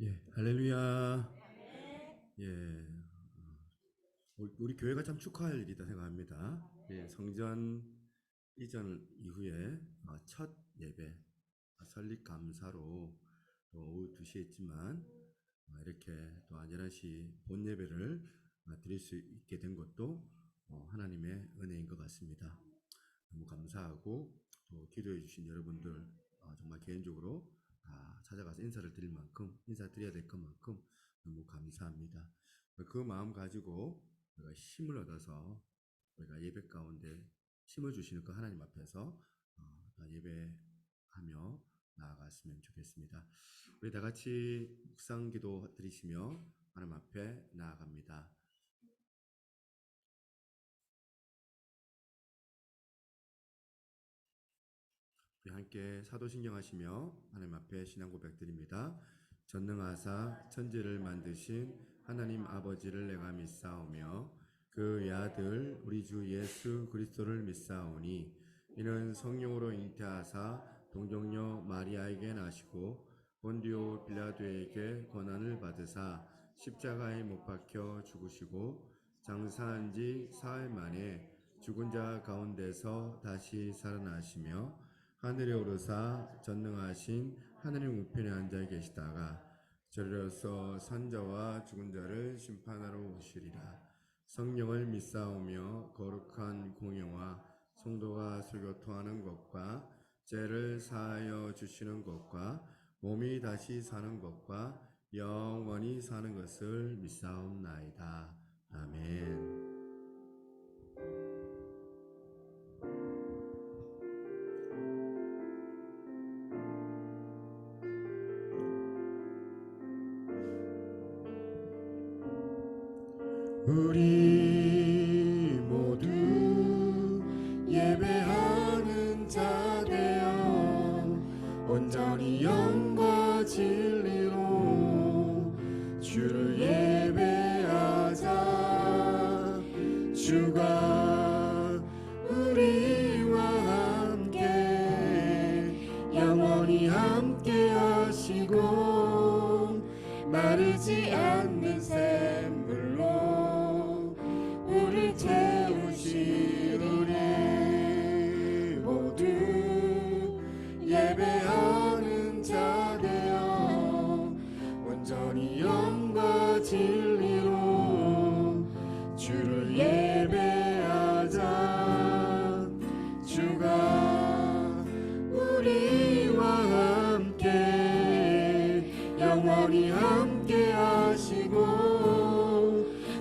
예, 할렐루야. 예, 우리 교회가 참 축하할 일이다 생각합니다. 예, 성전 이전 이후에 첫 예배, 설립 감사로 오후 2시에 했지만 이렇게 또 안전하시 본 예배를 드릴 수 있게 된 것도 하나님의 은혜인 것 같습니다. 너무 감사하고 또 기도해 주신 여러분들 정말 개인적으로 찾아가서 인사드려야 될 것만큼 너무 감사합니다. 그 마음 가지고 우리가 힘을 얻어서 우리가 예배 가운데 힘을 주시는 그 하나님 앞에서 예배하며 나아갔으면 좋겠습니다. 우리 다 같이 묵상 기도 드리시며 하나님 앞에 나아갑니다. 우리 함께 사도신경 하시며 하나님 앞에 신앙 고백 드립니다. 전능하사 천지를 만드신 하나님 아버지를 내가 믿사오며 그 외아들 우리 주 예수 그리스도를 믿사오니 이는 성령으로 잉태하사 동정녀 마리아에게 나시고 본디오 빌라도에게 고난을 받으사 십자가에 못 박혀 죽으시고 장사한 지 사흘 만에 죽은 자 가운데서 다시 살아나시며 하늘에 오르사 전능하신 하느님 우편에 앉아 계시다가 저리로서 산자와 죽은 자를 심판하러 오시리라. 성령을 믿사오며 거룩한 공예와 성도가 설교토하는 것과 죄를 사하여 주시는 것과 몸이 다시 사는 것과 영원히 사는 것을 믿사옵나이다. 아멘. 우리 모두 예배하는 자 되어 온전히 영과 진리로 주를 예배하자. 주가 우리와 함께 영원히 함께 하시고 마르지 않는 샘물로 채우시리니 모두 예배하는 자 되어 온전히 영과 진리로 주를 예배하자. 주가 우리와 함께 영원히 함께 하시고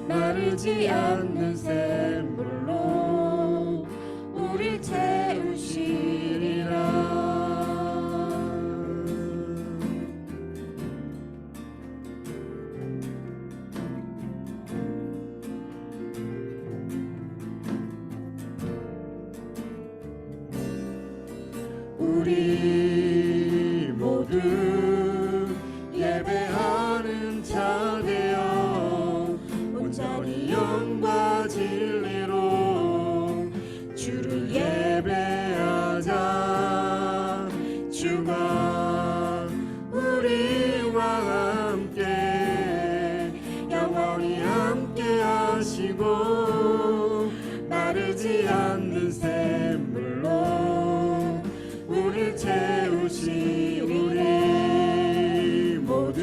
마르지 않는 샘물로 우리 채우시리라. 우리 모두 예배하는 자 되어 온전히 영과 진리로 주를 예배하자. 주가 우리와 함께 영원히 함께 하시고 마르지 않는 샘물로 우리 채우시리니 모두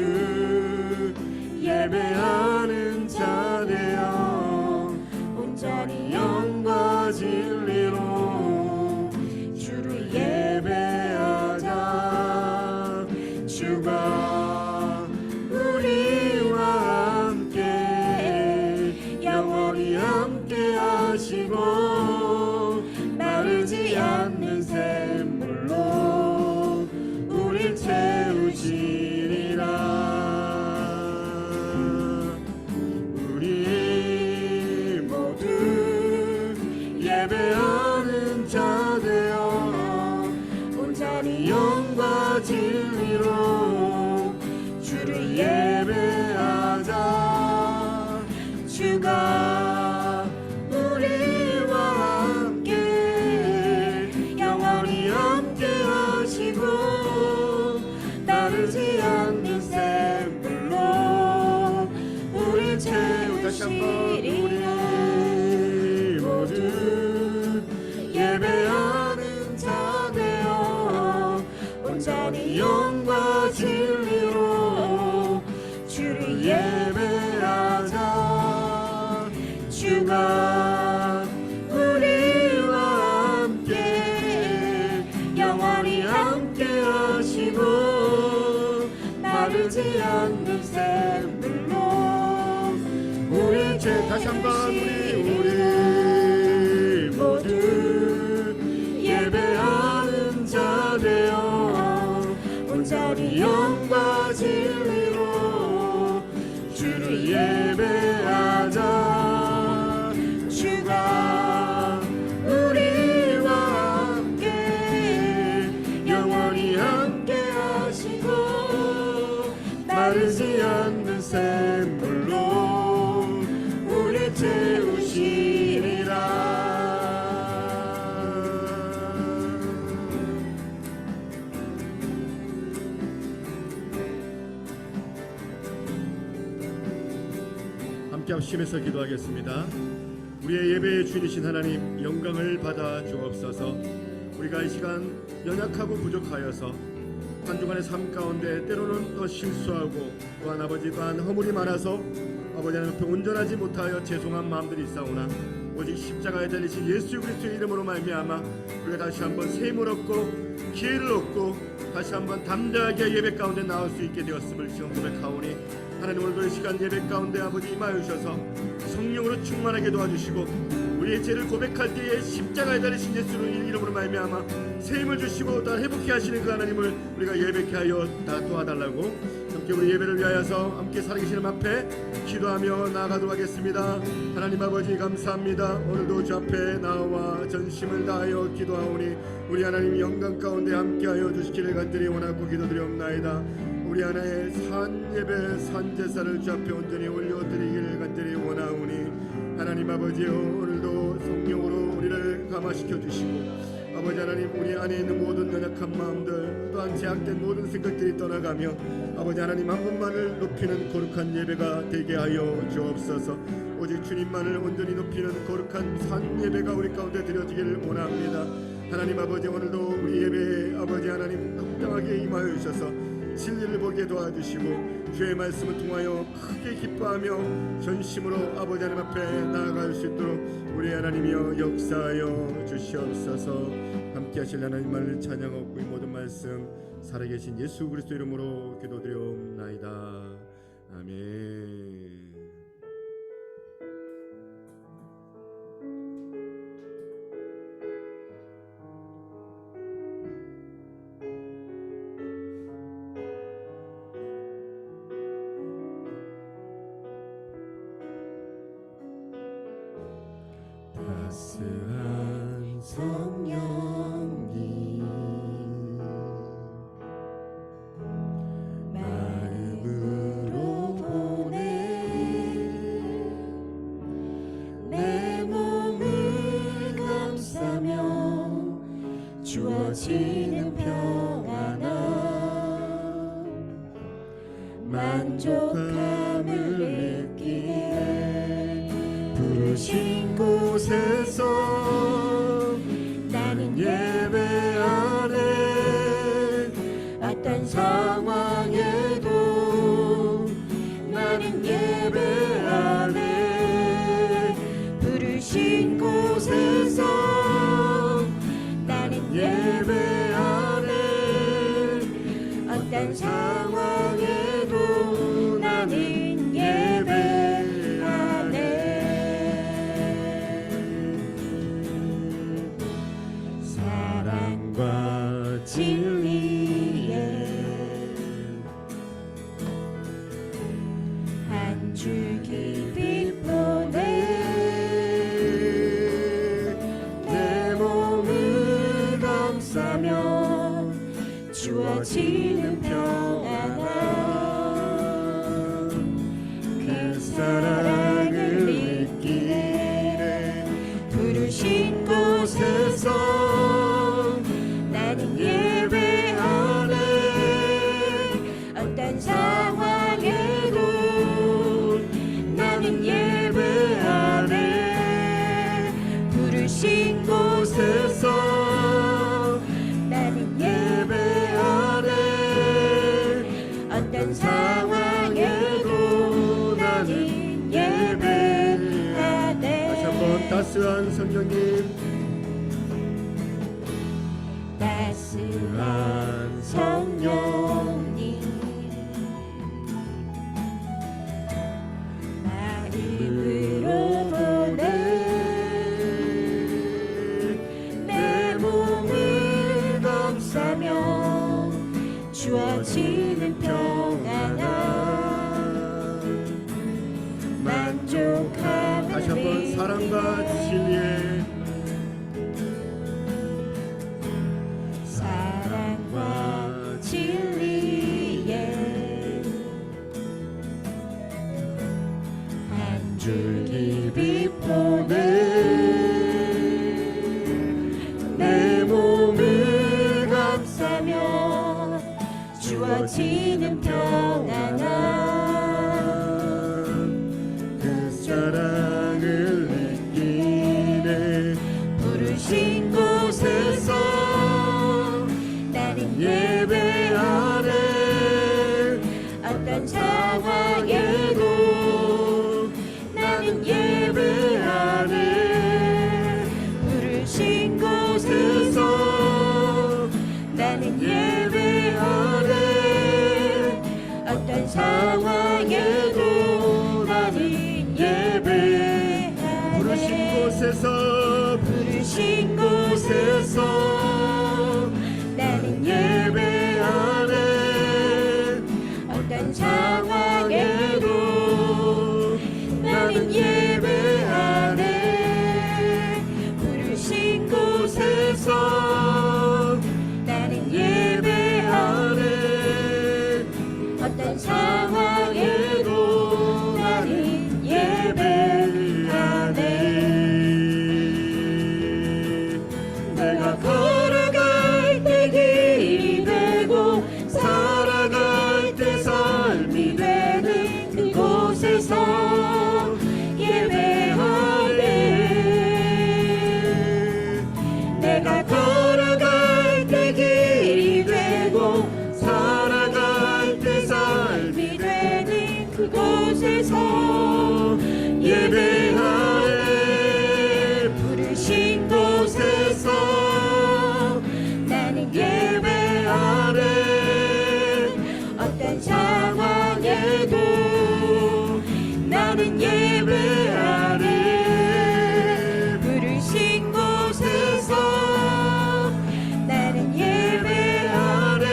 예배하는 자 되어 온전히 영과 진리로 주를 예배하자. 주가 우리와 함께 영원히 함께 하시고 마르지 않는 샘물로 우리 채우시리라. 예배하는 자 되어 온전히 영과 진리로 주를 예배하자. 주가 우리와 함께 영원히 함께 하시고 마르지 않는 샘물 마르지 않는 샘물로 우리 죄 다시 한번 우리 모두 예배하는 자 되어 온전히 영과 진리로 주를 예배하자. 주가 우리와 함께 영원히 함께 하시고 마르지 않는 샘물로 우리 채우시리라. 함께 합심해서 기도하겠습니다. 우리의 예배의 주인이신 하나님, 영광을 받아 주옵소서. 우리가 이 시간 연약하고 부족하여서 한 주간의 삶 가운데 때로는 또 실수하고 또한 아버지 또한 허물이 많아서 아버지 하나님 앞에 온전하지 못하여 죄송한 마음들이 있사오나 오직 십자가에 달리신 예수 그리스도의 이름으로 말미암아 우리가 다시 한번 셈을 얻고 기회를 얻고 다시 한번 담대하게 예배 가운데 나올 수 있게 되었음을 지금 고백하오니 하나님 오늘도 이 시간 예배 가운데 아버지 임하여 주셔서 성령으로 충만하게 도와주시고 우리의 죄를 고백할 때에 십자가에 달리신 예수의 이름으로 말미암아 세임을 주시고 또한 회복케 하시는 그 하나님을 우리가 예배케 하여 다 도와달라고 함께 우리 예배를 위하여서 함께 살아계시는 앞에 기도하며 나아가도록 하겠습니다. 하나님 아버지 감사합니다. 오늘도 주 앞에 나와 전심을 다하여 기도하오니 우리 하나님 영광 가운데 함께하여 주시기를 간절히 원하고 기도드리옵나이다. 우리 하나의 산 예배 산 제사를 주 앞에 온전히 올려드리기를 간절히 원하오니 하나님 아버지여 오늘도 성령으로 우리를 감화시켜 주시고 아버지 하나님 우리 안에 있는 모든 연약한 마음들 또한 제약된 모든 생각들이 떠나가며 아버지 하나님 한 분만을 높이는 거룩한 예배가 되게 하여 주옵소서. 오직 주님만을 온전히 높이는 거룩한 산 예배가 우리 가운데 드려지기를 원합니다. 하나님 아버지 오늘도 우리 예배에 아버지 하나님 합당하게 임하여 주셔서 진리를 보게 도와주시고 주의 말씀을 통하여 크게 기뻐하며 전심으로 아버지 하나님 앞에 나아갈 수 있도록 우리 하나님이여 역사하여 주시옵소서. 함께 하실 하나님만을 찬양하고 이 모든 말씀 살아계신 예수 그리스도 이름으로 기도드리옵나이다. 아멘. 따스한 성령님 마음으로 보내 내 몸을 감싸며 주어지는 평안함 만족함을 느끼네. 부르신 곳에서 나는 예배하네. 어떤 상황에도 나는 예배하네. 부르신 곳에서 나는 예배하네. 어떤 상황에도 나는 예배하네. 사랑과 진리에 한 줄기 빛 보내 내 몸을 감싸며 주어지는 평안함 그 사랑을 느끼네. 부르신 곳에서 나는 예배하네. 어떤 상황에도 나는 예배하네. 부르신 곳에서 나는 예배하네. 어떤 상황에도 나는 예배하네. 다시 한번 따스한 성령님 따스한 성령님 사랑과 진리의 사랑과 진리의 한 줄기 빛보는 내 몸을 감싸며 주어지는 평안함 그 사랑을 느끼네 부르신 곳에서 나는 예배하네 어떤 상황에도 나는 예배하네 부르신 곳에서 나는 예배하네 어떤 상황에도 나는 예배하네 부르신 곳에서 나는 예배하네 어떤 상황에도 나는 예배하네 부르신 곳에서 나는 예배하네 어떤 상황에도 나는 예배하네 내가 걸어갈 때 길이 되고 살아갈 때 삶이 되는 그곳에서 예배하네 내가 걸어갈 때 길이 되고 살아갈 때 삶이 되는 그곳에서 예배하네 부르신 곳에서 나는 예배하네 어떤 상황에도 나는 예배하네 부르신 곳에서 나는 예배하네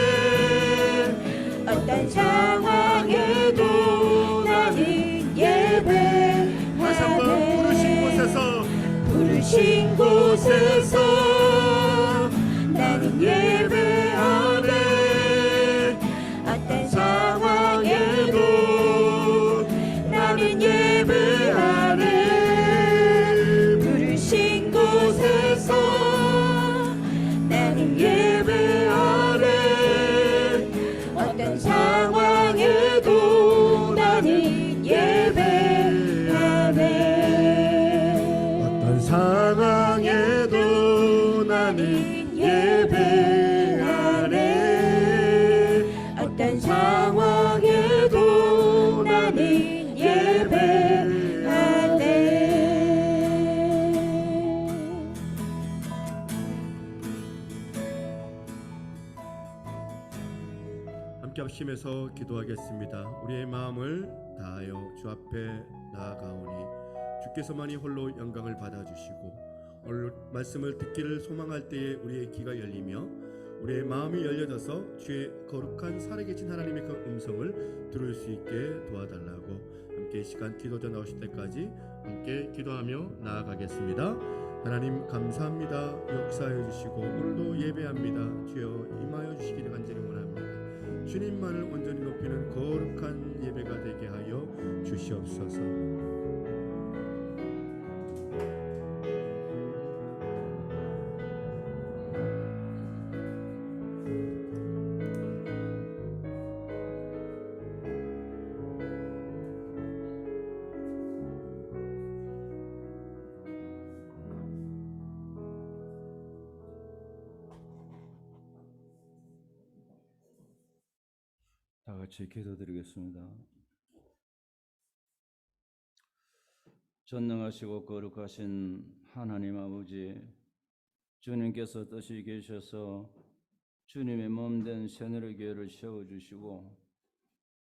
어떤 상황에도 나는 다시 한번 부르신 곳에서 나는 예배하네 어떤 상황에도 나는 예배하네 부르신 곳에서 나는 예배하네 어떤 상황에도 나는 예배하네 어떤 상황에도 나는 예배하네 어떤 상황에도 나는 예배하네 함께 합심해서 기도하겠습니다. 우리의 마음을 다하여 주 앞에 나아가오니 주께서만이 홀로 영광을 받아주시고 오늘 말씀을 듣기를 소망할 때에 우리의 귀가 열리며 우리의 마음이 열려져서 주의 거룩한 살아계신 하나님의 그 음성을 들을 수 있게 도와달라고 함께 시간 기도자 나오실 때까지 함께 기도하며 나아가겠습니다. 하나님 감사합니다. 역사해 주시고 오늘도 예배합니다. 주여 임하여 주시기를 간절히 원합니다. 주님만을 온전히 높이는 거룩한 예배가 되게 하여 주시옵소서. 다 같이 기도드리겠습니다. 전능하시고 거룩하신 하나님 아버지, 주님께서 뜻이 계셔서 주님의 몸된 새누리 교회를 세워주시고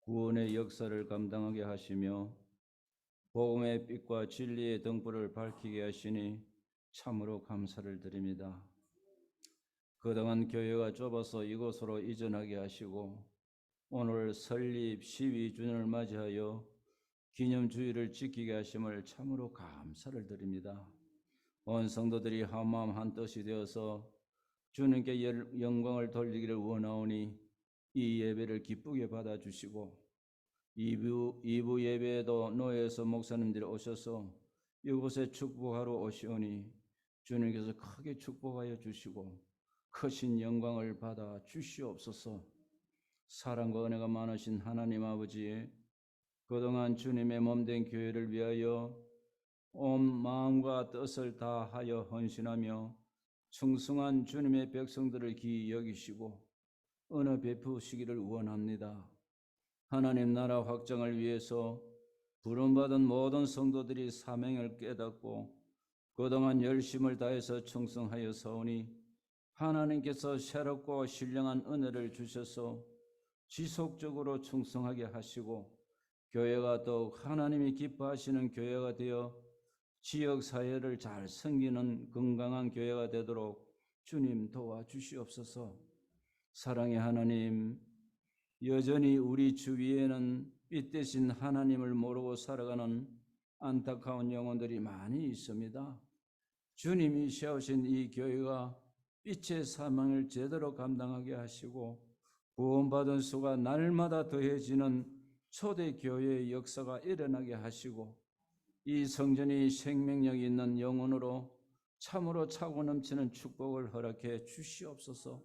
구원의 역사를 감당하게 하시며 복음의 빛과 진리의 등불을 밝히게 하시니 참으로 감사를 드립니다. 그동안 교회가 좁아서 이곳으로 이전하게 하시고 오늘 설립 12주년을 맞이하여 기념주의를 지키게 하심을 참으로 감사를 드립니다. 온 성도들이 한마음 한뜻이 되어서 주님께 영광을 돌리기를 원하오니 이 예배를 기쁘게 받아주시고 2부 예배에도 노예에서 목사님들이 오셔서 이곳에 축복하러 오시오니 주님께서 크게 축복하여 주시고 크신 영광을 받아 주시옵소서. 사랑과 은혜가 많으신 하나님 아버지, 그동안 주님의 몸된 교회를 위하여 온 마음과 뜻을 다하여 헌신하며 충성한 주님의 백성들을 기이 여기시고 은혜 베푸시기를 원합니다. 하나님 나라 확장을 위해서 부름받은 모든 성도들이 사명을 깨닫고 그동안 열심을 다해서 충성하여 사오니 하나님께서 새롭고 신령한 은혜를 주셔서 지속적으로 충성하게 하시고 교회가 더욱 하나님이 기뻐하시는 교회가 되어 지역사회를 잘 섬기는 건강한 교회가 되도록 주님 도와주시옵소서. 사랑의 하나님, 여전히 우리 주위에는 빛 대신 하나님을 모르고 살아가는 안타까운 영혼들이 많이 있습니다. 주님이 세우신 이 교회가 빛의 사명을 제대로 감당하게 하시고 구원받은 수가 날마다 더해지는 초대교회의 역사가 일어나게 하시고 이 성전이 생명력 있는 영혼으로 참으로 차고 넘치는 축복을 허락해 주시옵소서.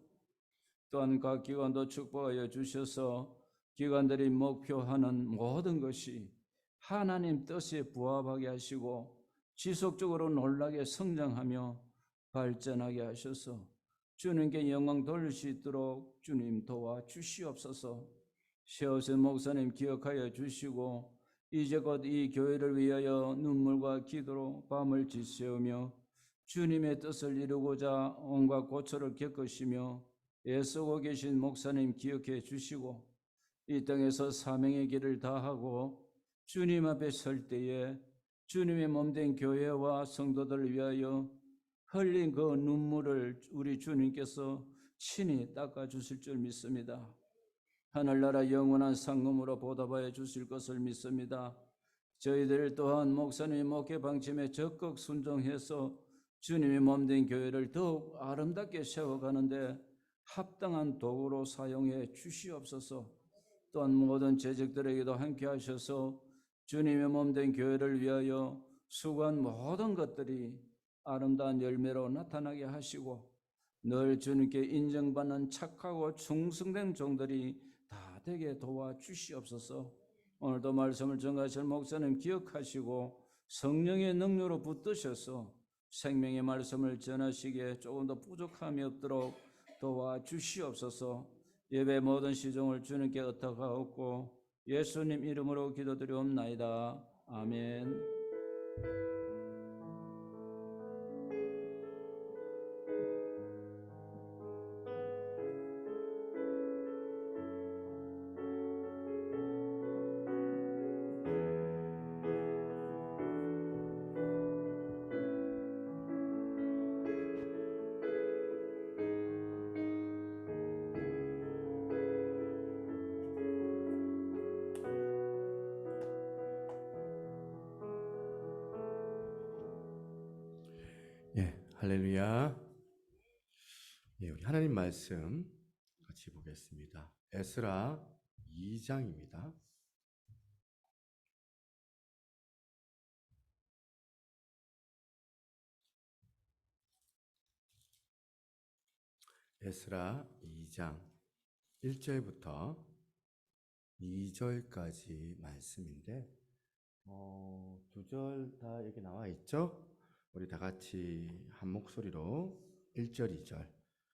또한 각 기관도 축복하여 주셔서 기관들이 목표하는 모든 것이 하나님 뜻에 부합하게 하시고 지속적으로 놀라게 성장하며 발전하게 하셔서 주님께 영광 돌릴 수 있도록 주님 도와주시옵소서. 세우신 목사님 기억하여 주시고 이제 곧 이 교회를 위하여 눈물과 기도로 밤을 지새우며 주님의 뜻을 이루고자 온갖 고초를 겪으시며 애쓰고 계신 목사님 기억해 주시고 이 땅에서 사명의 길을 다하고 주님 앞에 설 때에 주님의 몸된 교회와 성도들을 위하여 흘린 그 눈물을 우리 주님께서 친히 닦아주실 줄 믿습니다. 하늘나라 영원한 상금으로 보답하여 주실 것을 믿습니다. 저희들 또한 목사님의 목회 방침에 적극 순종해서 주님의 몸된 교회를 더욱 아름답게 세워가는데 합당한 도구로 사용해 주시옵소서. 또한 모든 재직들에게도 함께 하셔서 주님의 몸된 교회를 위하여 수고한 모든 것들이 아름다운 열매로 나타나게 하시고 늘 주님께 인정받는 착하고 충성된 종들이 다 되게 도와주시옵소서. 오늘도 말씀을 전가하실 목사님 기억하시고 성령의 능력으로 붙드셔서 생명의 말씀을 전하시기에 조금 더 부족함이 없도록 도와주시옵소서. 예배 모든 시종을 주님께 의탁하옵고 예수님 이름으로 기도드리옵나이다. 아멘. 예, 할렐루야. 예, 우리 하나님 말씀 같이 보겠습니다. 에스라 2장입니다. 에스라 2장 1절부터 2절까지 말씀인데 2절 다 여기 나와 있죠? 우리 다 같이 한 목소리로 1절, 2절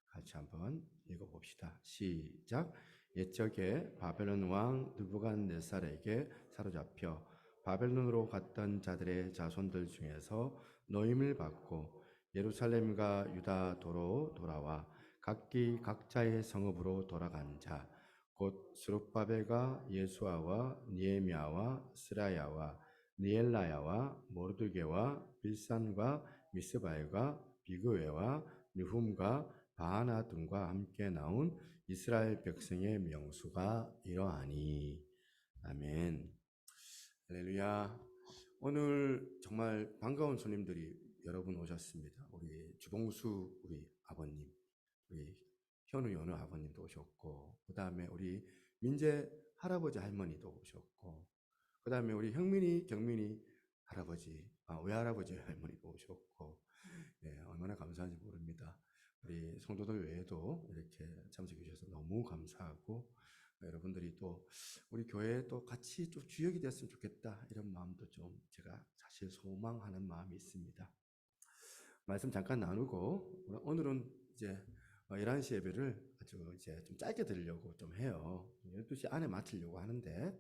같이 한번 읽어봅시다. 시작. 옛적에 바벨론 왕 느부갓네살에게 사로잡혀 바벨론으로 갔던 자들의 자손들 중에서 노임을 받고 예루살렘과 유다도로 돌아와 각기 각자의 성읍으로 돌아간 자, 곧 스룹바벨과 예수아와 니에미아와 스라야와 니엘라야와 모르드게와 빌산과 미스바엘과 비그웨와 느훔과 바하나 등과 함께 나온 이스라엘 백성의 명수가 이러하니. 아멘. 할렐루야. 오늘 정말 반가운 손님들이 여러분 오셨습니다. 우리 주봉수 우리 아버님, 우리 현우 연우 아버님도 오셨고, 그 다음에 우리 민재 할아버지 할머니도 오셨고, 그 다음에 우리 형민이 경민이 할아버지, 외할아버지 할머니도 오셨고, 예, 얼마나 감사한지 모릅니다. 우리 성도들 외에도 이렇게 참석해 주셔서 너무 감사하고, 여러분들이 또 우리 교회에 또 같이 좀 주역이 됐으면 좋겠다 이런 마음도 좀 제가 사실 소망하는 마음이 있습니다. 말씀 잠깐 나누고 오늘은 이제 11시 예배를 아주 이제 좀 짧게 드리려고 좀 해요. 12시 안에 마치려고 하는데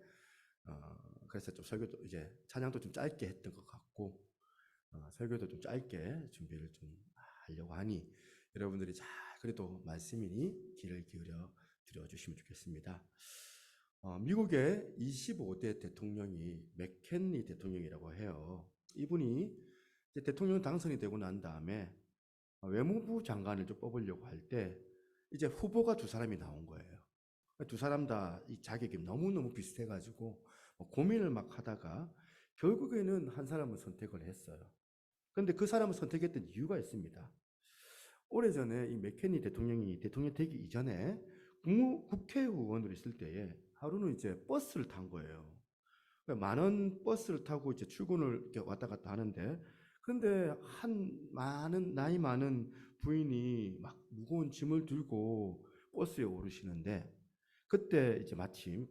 그래서 좀 설교도 이제 찬양도 좀 짧게 했던 것 같고 설교도 좀 짧게 준비를 좀 하려고 하니 여러분들이 잘 그래도 말씀이니 귀를 기울여 들어주시면 좋겠습니다. 미국의 25대 대통령이 맥켄리 대통령이라고 해요. 이분이 이제 대통령 당선이 되고 난 다음에 외무부 장관을 좀 뽑으려고 할 때 이제 후보가 두 사람이 나온 거예요. 두 사람 다 이 자격이 너무너무 비슷해가지고 고민을 막 하다가 결국에는 한 사람을 선택을 했어요. 그런데 그 사람을 선택했던 이유가 있습니다. 오래전에 이 맥케니 대통령이 대통령 되기 이전에 국회의원으로 있을 때에 하루는 이제 버스를 탄 거예요. 많은 버스를 타고 이제 출근을 이렇게 왔다 갔다 하는데, 근데 나이 많은 부인이 막 무거운 짐을 들고 버스에 오르시는데, 그때 이제 마침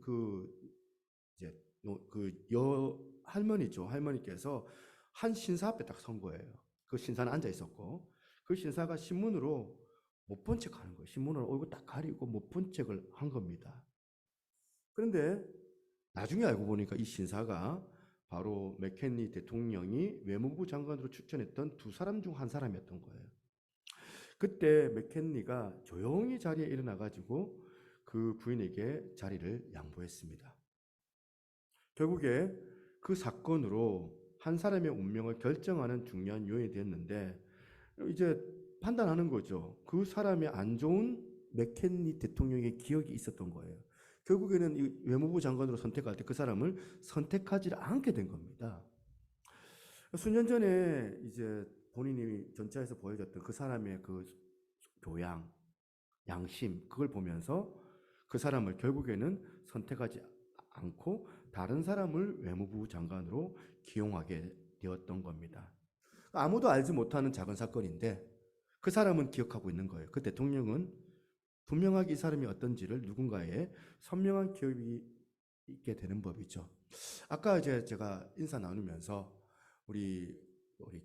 할머니죠. 할머니께서 한 신사 앞에 딱 선 거예요. 그 신사는 앉아 있었고, 그 신사가 신문으로 못 본 척 하는 거예요. 신문으로 얼굴 딱 가리고 못 본 척을 한 겁니다. 그런데 나중에 알고 보니까 이 신사가 바로 맥켄리 대통령이 외무부 장관으로 추천했던 두 사람 중 한 사람이었던 거예요. 그때 맥켄리가 조용히 자리에 일어나가지고 그 부인에게 자리를 양보했습니다. 결국에 그 사건으로 한 사람의 운명을 결정하는 중요한 요인이 됐는데, 이제 판단하는 거죠. 그 사람의 안 좋은 맥켄리 대통령의 기억이 있었던 거예요. 결국에는 이 외무부 장관으로 선택할 때 그 사람을 선택하지 않게 된 겁니다. 수년 전에 이제 본인이 전차에서 보여줬던 그 사람의 그 교양, 양심, 그걸 보면서 그 사람을 결국에는 선택하지 않고 다른 사람을 외무부 장관으로 기용하게 되었던 겁니다. 아무도 알지 못하는 작은 사건인데 그 사람은 기억하고 있는 거예요. 그 대통령은 분명하게 이 사람이 어떤지를 누군가의 선명한 기억이 있게 되는 법이죠. 아까 이제 제가 인사 나누면서 우리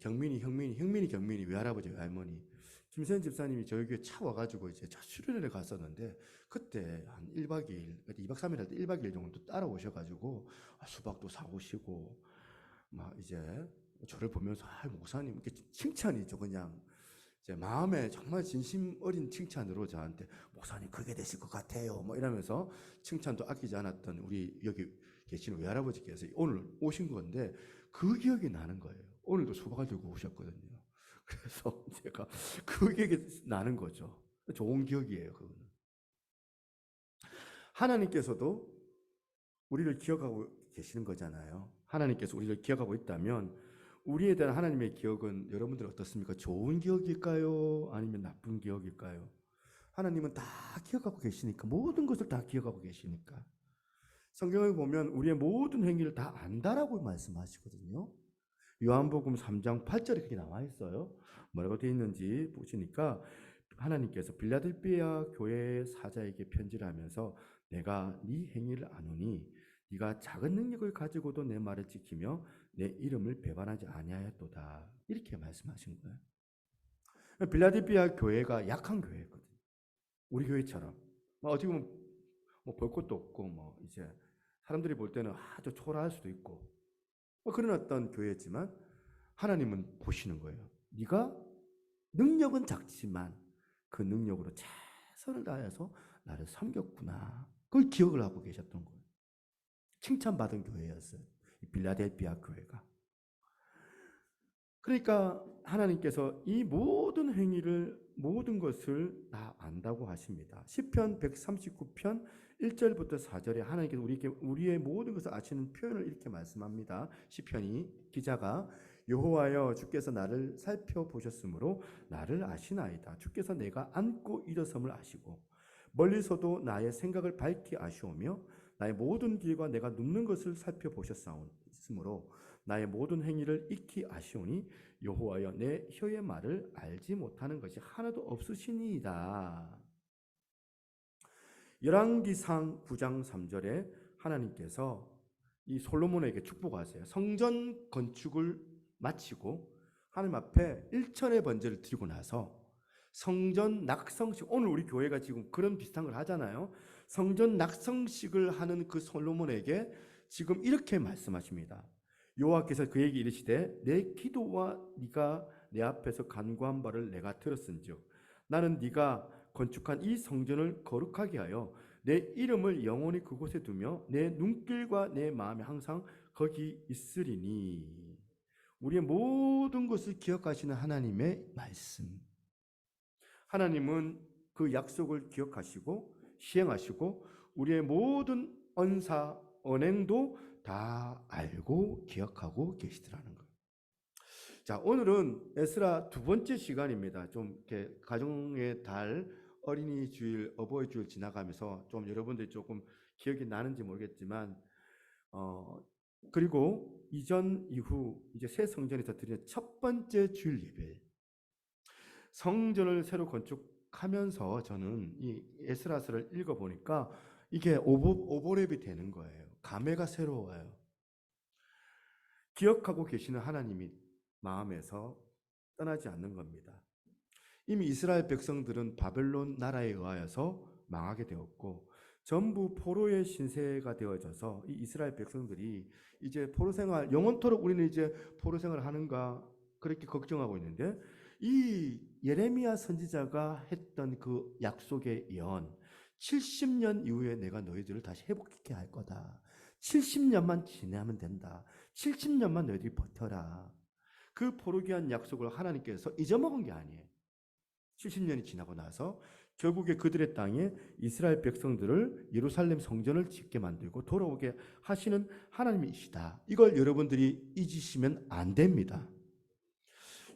형민이 경민이 외할아버지 외할머니 김세현 집사님이 저희 교회 차 와가지고 이제 첫 수련회를 갔었는데, 그때 한 1박 2일, 2박 3일 할 때 1박 2일 정도 따라오셔가지고 수박도 사오시고 막 이제 저를 보면서 목사님 이렇게 칭찬이죠. 그냥 제 마음에 정말 진심 어린 칭찬으로 저한테 목사님 그게 되실 것 같아요 뭐 이러면서 칭찬도 아끼지 않았던 우리 여기 계시는 외할아버지께서 오늘 오신 건데 그 기억이 나는 거예요. 오늘도 수박을 들고 오셨거든요. 그래서 제가 그 기억이 나는 거죠. 좋은 기억이에요. 그거는 하나님께서도 우리를 기억하고 계시는 거잖아요. 하나님께서 우리를 기억하고 있다면 우리에 대한 하나님의 기억은 여러분들 어떻습니까? 좋은 기억일까요? 아니면 나쁜 기억일까요? 하나님은 다 기억하고 계시니까, 모든 것을 다 기억하고 계시니까. 성경을 보면 우리의 모든 행위를 다 안다라고 말씀하시거든요. 요한복음 3장 8절에 그렇게 나와 있어요. 뭐라고 되어 있는지 보시니까 하나님께서 빌라델비아 교회의 사자에게 편지를 하면서 내가 네 행위를 아노니 네가 작은 능력을 가지고도 내 말을 지키며 내 이름을 배반하지 아니하였도다. 이렇게 말씀하신 거예요. 빌라델비아 교회가 약한 교회였거든요. 우리 교회처럼 어떻게 보면 볼 것도 없고 이제 사람들이 볼 때는 아주 초라할 수도 있고 그런 어떤 교회였지만 하나님은 보시는 거예요. 네가 능력은 작지만 그 능력으로 최선을 다해서 나를 섬겼구나. 그걸 기억을 하고 계셨던 거예요. 칭찬받은 교회였어요. 빌라델비아 교회가. 그러니까 하나님께서 이 모든 행위를, 모든 것을 다 안다고 하십니다. 시편 139편 1절부터 4절에 하나님께서 우리에게 우리의 모든 것을 아시는 표현을 이렇게 말씀합니다. 시편이 기자가 여호와여 주께서 나를 살펴보셨으므로 나를 아시나이다. 주께서 내가 앉고 일어섬을 아시고 멀리서도 나의 생각을 밝히 아시오며 나의 모든 길과 내가 눕는 것을 살펴보셨사오므로 나의 모든 행위를 익히 아시오니 여호와여 내 혀의 말을 알지 못하는 것이 하나도 없으시니이다. 열왕기상 9장 3절에 하나님께서 이 솔로몬에게 축복하세요. 성전 건축을 마치고 하나님 앞에 일천의 번제를 드리고 나서 성전 낙성식, 오늘 우리 교회가 지금 그런 비슷한 걸 하잖아요. 성전 낙성식을 하는 그 솔로몬에게 지금 이렇게 말씀하십니다. 여호와께서 그에게 이르시되 내 기도와 네가 내 앞에서 간구한 바를 내가 들었은즉 나는 네가 건축한 이 성전을 거룩하게 하여 내 이름을 영원히 그곳에 두며 내 눈길과 내 마음이 항상 거기 있으리니. 우리의 모든 것을 기억하시는 하나님의 말씀. 하나님은 그 약속을 기억하시고 시행하시고 우리의 모든 언사, 언행도 다 알고 기억하고 계시더라는 거예요. 자, 오늘은 에스라 두 번째 시간입니다. 좀 이렇게 가정의 달, 어린이 주일, 어버이 주일 지나가면서 좀 여러분들이 조금 기억이 나는지 모르겠지만, 그리고 이전 이후 이제 새 성전에서 드리는 첫 번째 주일 예배. 성전을 새로 건축하면서 저는 이 에스라서를 읽어보니까 이게 오버랩이 되는 거예요. 감회가 새로워요. 기억하고 계시는 하나님이 마음에서 떠나지 않는 겁니다. 이미 이스라엘 백성들은 바벨론 나라에 의하여서 망하게 되었고 전부 포로의 신세가 되어져서 이 이스라엘 백성들이 이제 포로 생활, 영원토록 우리는 이제 포로 생활을 하는가 그렇게 걱정하고 있는데 이 예레미야 선지자가 했던 그 약속의 예언, 70년 이후에 내가 너희들을 다시 회복시키게 할 거다. 70년만 지나면 된다. 70년만 너희들이 버텨라. 그 포로기한 약속을 하나님께서 잊어먹은 게 아니에요. 70년이 지나고 나서 결국에 그들의 땅에 이스라엘 백성들을 예루살렘 성전을 짓게 만들고 돌아오게 하시는 하나님이시다. 이걸 여러분들이 잊으시면 안 됩니다.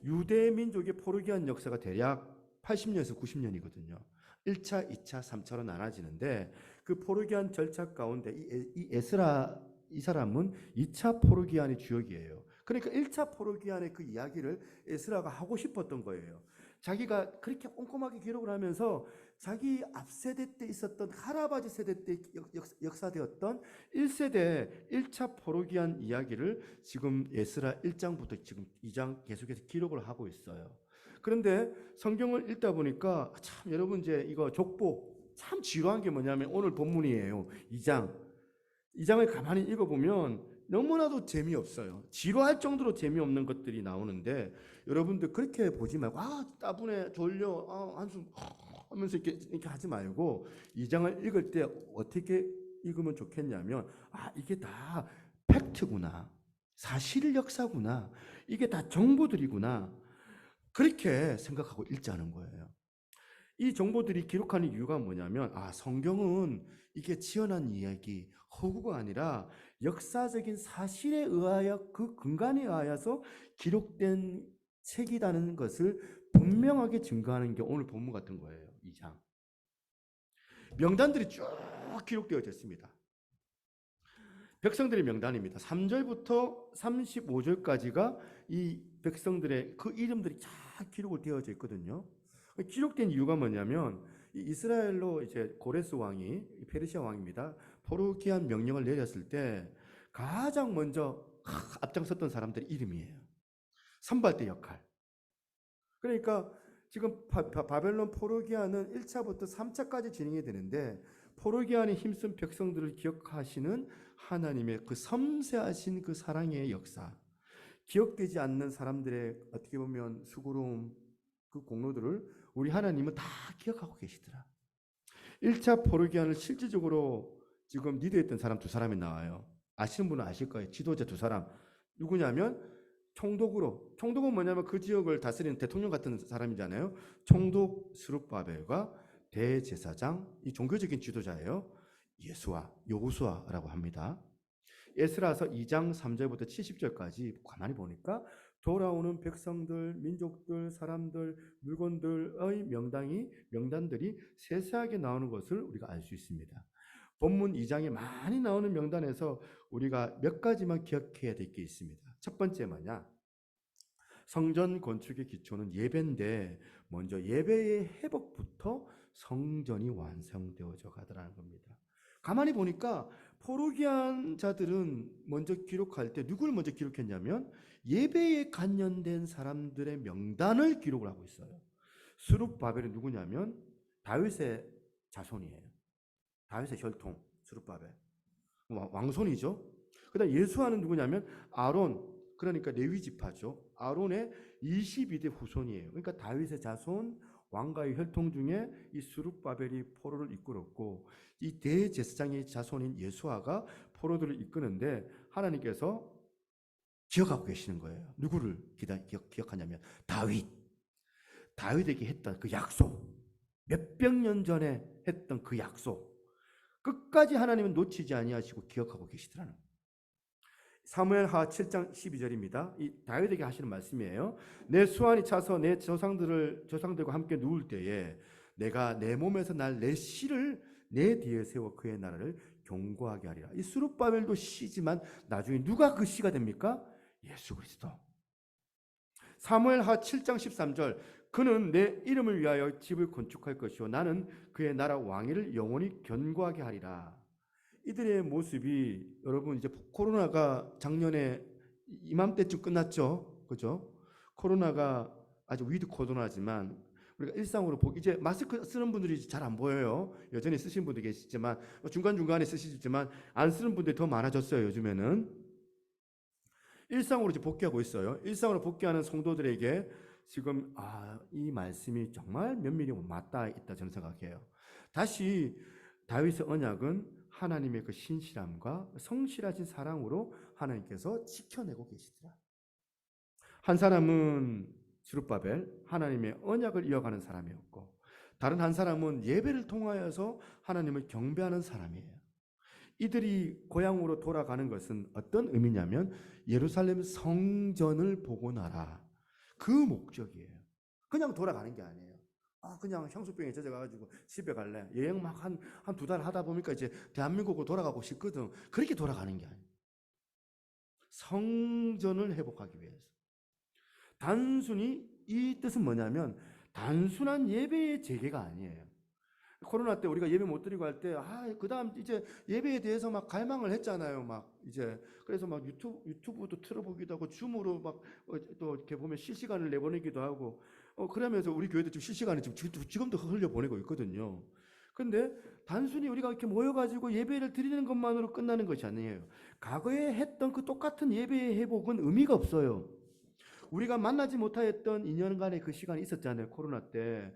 유대 민족의 포로기한 역사가 대략 80년에서 90년이거든요. 1차, 2차, 3차로 나눠지는데 그 포로기한 절차 가운데 이 에스라 이 사람은 2차 포로기한의 주역이에요. 그러니까 1차 포로기한의 그 이야기를 에스라가 하고 싶었던 거예요. 자기가 그렇게 꼼꼼하게 기록을 하면서 자기 앞세대 때 있었던 할아버지 세대 때 역사되었던 1세대 1차 포로기한 이야기를 지금 에스라 1장부터 지금 2장 계속해서 기록을 하고 있어요. 그런데 성경을 읽다 보니까 참 여러분 이제 이거 족보 참 지루한 게 뭐냐면 오늘 본문이에요. 2장을 가만히 읽어보면 너무나도 재미없어요. 지루할 정도로 재미없는 것들이 나오는데 여러분들 그렇게 보지 말고 따분해 졸려 한숨 하면서 이렇게 하지 말고 2장을 읽을 때 어떻게 읽으면 좋겠냐면 이게 다 팩트구나, 사실 역사구나, 이게 다 정보들이구나 그렇게 생각하고 읽자는 거예요. 이 정보들이 기록하는 이유가 뭐냐면 성경은 이게 지어낸 이야기, 허구가 아니라 역사적인 사실에 의하여 그 근간에 의하여서 기록된 책이라는 것을 분명하게 증거하는 게 오늘 본문 같은 거예요. 2장. 명단들이 쭉 기록되어져 있습니다. 백성들의 명단입니다. 3절부터 35절까지가 이 백성들의 그 이름들이 쫙 기록을 되어져 있거든요. 기록된 이유가 뭐냐면 이스라엘로 이제 고레스 왕이 페르시아 왕입니다. 포로기한 명령을 내렸을 때 가장 먼저 앞장섰던 사람들의 이름이에요. 선발대 역할. 그러니까 지금 바벨론 포로기한은 1차부터 3차까지 진행이 되는데 포로기한에 힘쓴 백성들을 기억하시는 하나님의 그 섬세하신 그 사랑의 역사, 기억되지 않는 사람들의 어떻게 보면 수고로움, 그 공로들을 우리 하나님은 다 기억하고 계시더라. 1차 포로기한을 실질적으로 지금 리드했던 사람 두 사람이 나와요. 아시는 분은 아실 거예요. 지도자 두 사람. 누구냐면 총독은 뭐냐면 그 지역을 다스리는 대통령 같은 사람이잖아요. 총독 스룹바벨과 대제사장, 이 종교적인 지도자예요. 여호수아라고 합니다. 에스라서 2장 3절부터 70절까지 가만히 보니까 돌아오는 백성들, 민족들, 사람들, 물건들의 명단들이 세세하게 나오는 것을 우리가 알 수 있습니다. 본문 2장에 많이 나오는 명단에서 우리가 몇 가지만 기억해야 될 게 있습니다. 첫 번째 뭐냐? 성전 건축의 기초는 예배인데 먼저 예배의 회복부터 성전이 완성되어져 가더라는 겁니다. 가만히 보니까 포로기한 자들은 먼저 기록할 때 누구를 먼저 기록했냐면 예배에 관련된 사람들의 명단을 기록을 하고 있어요. 스룹바벨이 누구냐면 다윗의 자손이에요. 다윗의 혈통 스룹바벨 왕손이죠. 그다음 예수아는 누구냐면 아론, 그러니까 레위 지파죠. 아론의 22대 후손이에요. 그러니까 다윗의 자손 왕가의 혈통 중에 이 스룹바벨이 포로를 이끌었고 이 대제사장의 자손인 예수아가 포로들을 이끄는데 하나님께서 기억하고 계시는 거예요. 누구를 기억하냐면 다윗에게 했던 그 약속, 몇백 년 전에 했던 그 약속 끝까지 하나님은 놓치지 아니하시고 기억하고 계시더라는 거예요. 사무엘하 7장 12절입니다. 이 다윗에게 하시는 말씀이에요. 내 수완이 차서 내 조상들과 함께 누울 때에 내가 내 몸에서 날 내 씨를 내 뒤에 세워 그의 나라를 견고하게 하리라. 이 스룹바벨도 씨지만 나중에 누가 그 씨가 됩니까? 예수 그리스도. 사무엘하 7장 13절 그는 내 이름을 위하여 집을 건축할 것이요 나는 그의 나라 왕위를 영원히 견고하게 하리라. 이들의 모습이 여러분 이제 코로나가 작년에 이맘때쯤 끝났죠. 그죠? 코로나가 아주 위드 코로나지만 우리가 일상으로 이제 마스크 쓰는 분들이 잘 안 보여요. 여전히 쓰시는 분도 계시지만 중간중간에 쓰시지만 안 쓰는 분들이 더 많아졌어요. 요즘에는. 일상으로 이제 복귀하고 있어요. 일상으로 복귀하는 성도들에게 지금 이 말씀이 정말 면밀히 맞닿아 있다 저는 생각해요. 다시 다윗의 언약은 하나님의 그 신실함과 성실하신 사랑으로 하나님께서 지켜내고 계시더라. 한 사람은 스룹바벨 하나님의 언약을 이어가는 사람이었고 다른 한 사람은 예배를 통하여서 하나님을 경배하는 사람이에요. 이들이 고향으로 돌아가는 것은 어떤 의미냐면 예루살렘 성전을 보고 나라. 그 목적이에요. 그냥 돌아가는 게 아니에요. 그냥 향수병에 젖어가지고 집에 갈래. 여행 막 한 두 달 하다 보니까 이제 대한민국으로 돌아가고 싶거든. 그렇게 돌아가는 게 아니에요. 성전을 회복하기 위해서. 단순히 이 뜻은 뭐냐면 단순한 예배의 재개가 아니에요. 코로나 때 우리가 예배 못 드리고 할 때, 그 다음 이제 예배에 대해서 막 갈망을 했잖아요. 막 이제 그래서 막 유튜브도 틀어보기도 하고 줌으로 막 또 이렇게 보면 실시간을 내보내기도 하고, 그러면서 우리 교회도 지금 실시간에 지금도 흘려 보내고 있거든요. 근데 단순히 우리가 이렇게 모여가지고 예배를 드리는 것만으로 끝나는 것이 아니에요. 과거에 했던 그 똑같은 예배의 회복은 의미가 없어요. 우리가 만나지 못하였던 2년간의 그 시간이 있었잖아요. 코로나 때.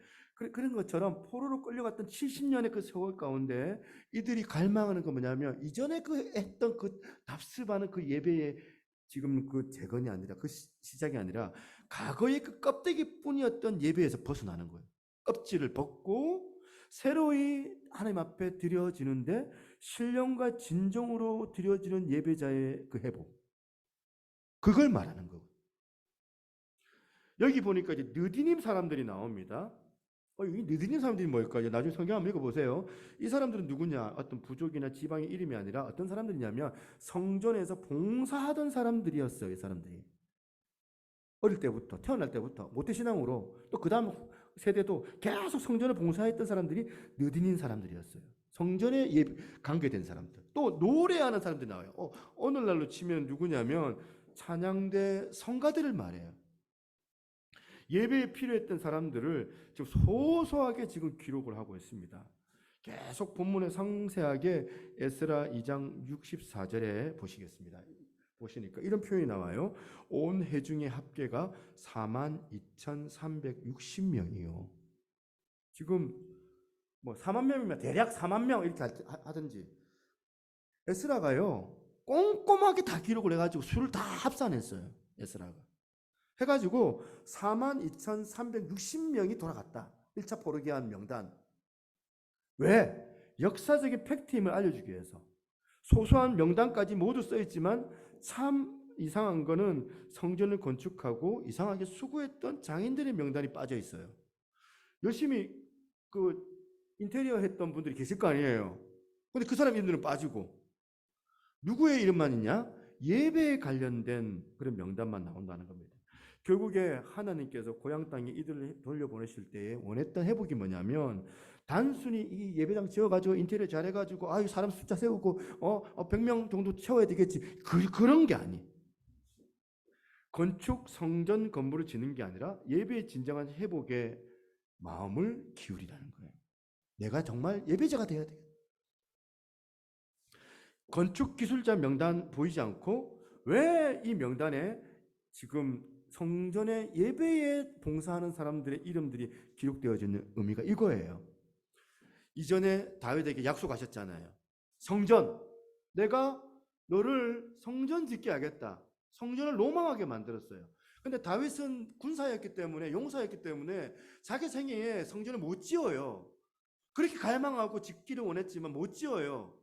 그런 것처럼 포로로 끌려갔던 70년의 그 세월 가운데 이들이 갈망하는 건 뭐냐면 이전에 그 했던 그 답습하는 그 예배의 지금 그 재건이 아니라 그 시작이 아니라 과거의 그 껍데기뿐이었던 예배에서 벗어나는 거예요. 껍질을 벗고 새로이 하나님 앞에 드려지는데 신령과 진정으로 드려지는 예배자의 그 회복. 그걸 말하는 거고. 여기 보니까 이제 느디님 사람들이 나옵니다. 이 느디님 사람들이 뭘까요? 나중에 성경 한번 읽어보세요. 이 사람들은 누구냐? 어떤 부족이나 지방의 이름이 아니라 어떤 사람들이냐면 성전에서 봉사하던 사람들이었어요. 이 사람들이. 어릴 때부터, 태어날 때부터 모태신앙으로 또 그 다음 세대도 계속 성전에 봉사했던 사람들이 느디님 사람들이었어요. 성전에 관계된 사람들. 또 노래하는 사람들이 나와요. 오늘날로 치면 누구냐면 찬양대 성가들을 말해요. 예배에 필요했던 사람들을 지금 소소하게 지금 기록을 하고 있습니다. 계속 본문에 상세하게 에스라 2장 64절에 보시겠습니다. 보시니까 이런 표현이 나와요. 온 회중의 합계가 42,360명이요. 지금 뭐 4만 명이면 대략 4만 명 이렇게 하든지 에스라가요 꼼꼼하게 다 기록을 해가지고 수를 다 합산했어요. 에스라가. 해가지고 42,360명이 돌아갔다. 1차 포로기한 명단. 왜? 역사적인 팩트임을 알려주기 위해서 소소한 명단까지 모두 써있지만 참 이상한 거는 성전을 건축하고 이상하게 수고했던 장인들의 명단이 빠져 있어요. 열심히 그 인테리어 했던 분들이 계실 거 아니에요. 근데 그 사람 이름들은 빠지고 누구의 이름만 있냐? 예배에 관련된 그런 명단만 나온다는 겁니다. 결국에 하나님께서 고향 땅에 이들을 돌려보내실 때에 원했던 회복이 뭐냐면 단순히 이 예배당 지어가지고 인테리어 잘해가지고 아유 사람 숫자 세우고 100명 정도 채워야 되겠지 그런 게 아니. 건축 성전 건물을 짓는 게 아니라 예배의 진정한 회복에 마음을 기울이라는 거예요. 내가 정말 예배자가 되어야 돼. 건축 기술자 명단 보이지 않고 왜 이 명단에 지금 성전의 예배에 봉사하는 사람들의 이름들이 기록되어져 있는 의미가 이거예요. 이전에 다윗에게 약속하셨잖아요. 성전, 내가 너를 성전 짓게 하겠다. 성전을 로망하게 만들었어요. 근데 다윗은 군사였기 때문에 용사였기 때문에 자기 생애에 성전을 못 지어요. 그렇게 갈망하고 짓기를 원했지만 못 지어요.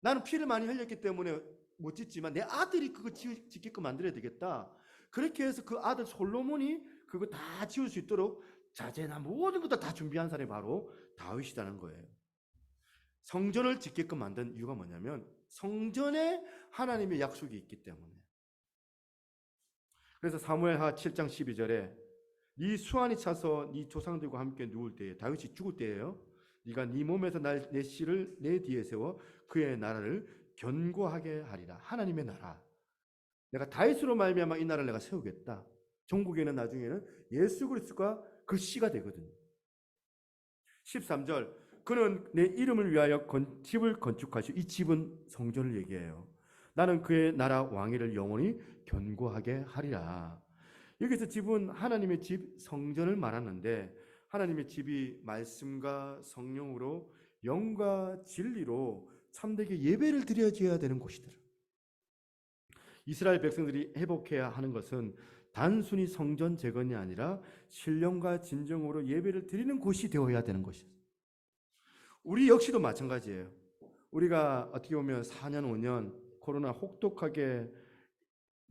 나는 피를 많이 흘렸기 때문에 못 짓지만 내 아들이 그거 짓게끔 만들어야 되겠다. 그렇게 해서 그 아들 솔로몬이 그거 다 지을 수 있도록 자재나 모든 것도 다 준비한 사람이 바로 다윗이라는 거예요. 성전을 짓게끔 만든 이유가 뭐냐면 성전에 하나님의 약속이 있기 때문에. 그래서 사무엘하 7장 12절에 네 수완이 차서 네 조상들과 함께 누울 때에 다윗이 죽을 때예요. 네가 네 몸에서 내 씨를 내 뒤에 세워 그의 나라를 견고하게 하리라. 하나님의 나라. 내가 다윗으로 말미암아 이 나라를 내가 세우겠다. 전국에는 나중에는 예수 그리스도가 그 씨가 되거든요. 13절 그는 내 이름을 위하여 집을 건축하시고 이 집은 성전을 얘기해요. 나는 그의 나라 왕위를 영원히 견고하게 하리라. 여기서 집은 하나님의 집 성전을 말하는데 하나님의 집이 말씀과 성령으로 영과 진리로 참되게 예배를 드려져야 되는 곳이더라. 이스라엘 백성들이 회복해야 하는 것은 단순히 성전 재건이 아니라 신령과 진정으로 예배를 드리는 곳이 되어야 되는 것이에요. 우리 역시도 마찬가지예요. 우리가 어떻게 보면 4년 5년 코로나 혹독하게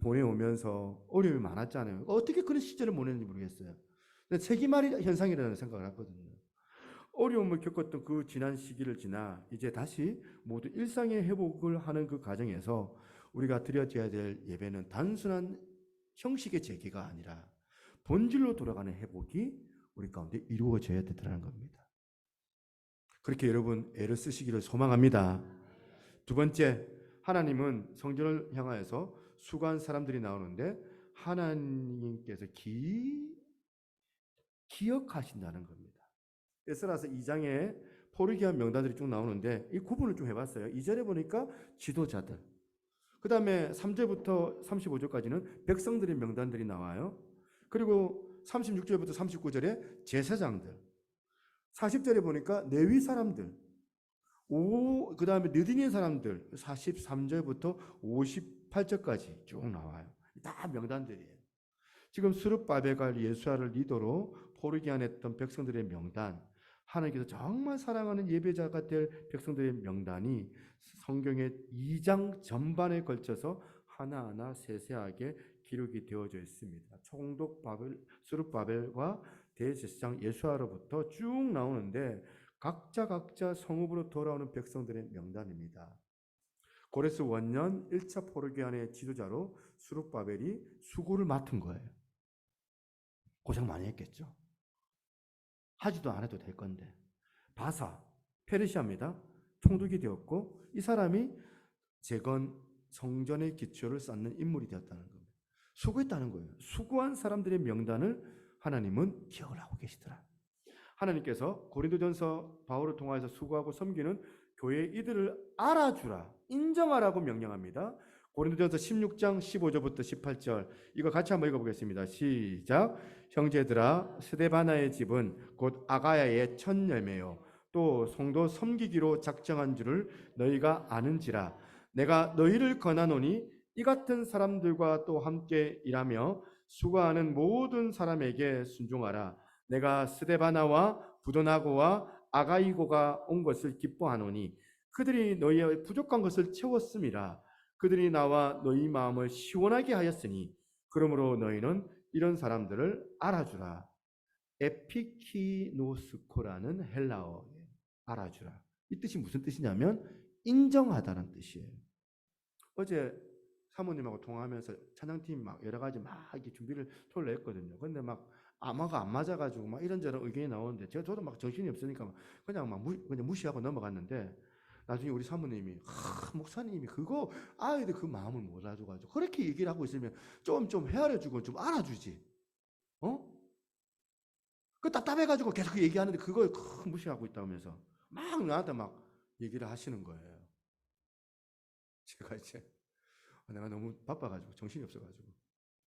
보내오면서 어려움이 많았잖아요. 어떻게 그런 시절을 보냈는지 모르겠어요. 근데 세기말이 현상이라는 생각을 하거든요. 어려움을 겪었던 그 지난 시기를 지나 이제 다시 모두 일상의 회복을 하는 그 과정에서 우리가 드려져야 될 예배는 단순한 형식의 재개가 아니라 본질로 돌아가는 회복이 우리 가운데 이루어져야 되더라는 겁니다. 그렇게 여러분 애를 쓰시기를 소망합니다. 두 번째, 하나님은 성전을 향하여서 수고한 사람들이 나오는데 하나님께서 기억하신다는 겁니다. 에스라서 2장에 포르기한 명단들이 쭉 나오는데 이 구분을 좀 해봤어요. 2절에 보니까 지도자들, 그 다음에 3절부터 35절까지는 백성들의 명단들이 나와요. 그리고 36절부터 39절에 제사장들, 40절에 보니까 레위 사람들, 그 다음에 느디니 사람들 43절부터 58절까지 쭉 나와요. 다 명단들이에요. 지금 스룹바벨과 예수아를 리더로 포르기안 했던 백성들의 명단, 하나님께서 정말 사랑하는 예배자가 될 백성들의 명단이 성경의 2장 전반에 걸쳐서 하나하나 세세하게 기록이 되어져 있습니다. 총독 스룹바벨과 대제사장 예수아로부터 쭉 나오는데 각자 성읍으로 돌아오는 백성들의 명단입니다. 고레스 원년 1차 포르기안의 지도자로 스룹바벨이 수고를 맡은 거예요. 고생 많이 했겠죠. 하지도 않아도 될 건데. 바사, 페르시아입니다. 총독이 되었고 이 사람이 재건 성전의 기초를 쌓는 인물이 되었다는 겁니다. 수고했다는 거예요. 수고한 사람들의 명단을 하나님은 기억을 하고 계시더라. 하나님께서 고린도전서 바울을 통하여서 수고하고 섬기는 교회 이들을 알아주라, 인정하라고 명령합니다. 고린도전서 16장 15절부터 18절 이거 같이 한번 읽어보겠습니다. 시작. 형제들아, 스데바나의 집은 곧 아가야의 첫 열매요 또 성도 섬기기로 작정한 줄을 너희가 아는지라. 내가 너희를 권하노니 이 같은 사람들과 또 함께 일하며 수고하는 모든 사람에게 순종하라. 내가 스데바나와 부도나고와 아가이고가 온 것을 기뻐하노니 그들이 너희의 부족한 것을 채웠음이라. 그들이 나와 너희 마음을 시원하게 하였으니 그러므로 너희는 이런 사람들을 알아주라. 에피키노스코라는 헬라어에 알아주라. 이 뜻이 무슨 뜻이냐면 인정하다는 뜻이에요. 어제 사모님하고 통화하면서 찬양팀 막 여러 가지 막 이렇게 준비를 토요일에 했거든요. 근데 막 아마가 안 맞아가지고 막 이런저런 의견이 나오는데 저도 막 정신이 없으니까 그냥 그냥 무시하고 넘어갔는데 나중에 우리 사모님이 목사님이 그거 아이들 그 마음을 못 알아줘가지고 그렇게 얘기를 하고 있으면 좀 헤아려주고 좀 알아주지. 그 답답해가지고 계속 그 얘기하는데 그걸 무시하고 있다면서 막 나한테 막 얘기를 하시는 거예요. 제가 이제 내가 너무 바빠가지고 정신이 없어가지고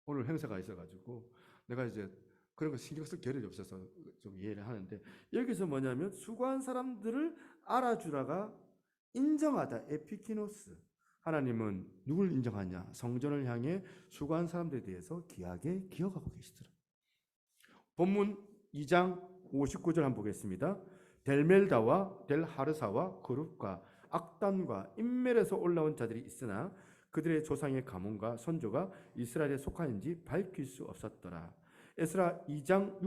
오늘 행사가 있어가지고 내가 이제 그런 거 신경 쓸 겨를이 없어서 좀 이해를 하는데 여기서 뭐냐면 수고한 사람들을 알아주라가 인정하다 에피키노스. 하나님은 누굴 인정하냐? 성전을 향해 수고한 사람들에 대해서 귀하게 기억하고 계시더라. 본문 2장 59절 한번 보겠습니다. 델멜다와 델하르사와 그룹과 악단과 인멜에서 올라온 자들이 있으나 그들의 조상의 가문과 선조가 이스라엘에 속하는지 밝힐 수 없었더라. 에스라 2장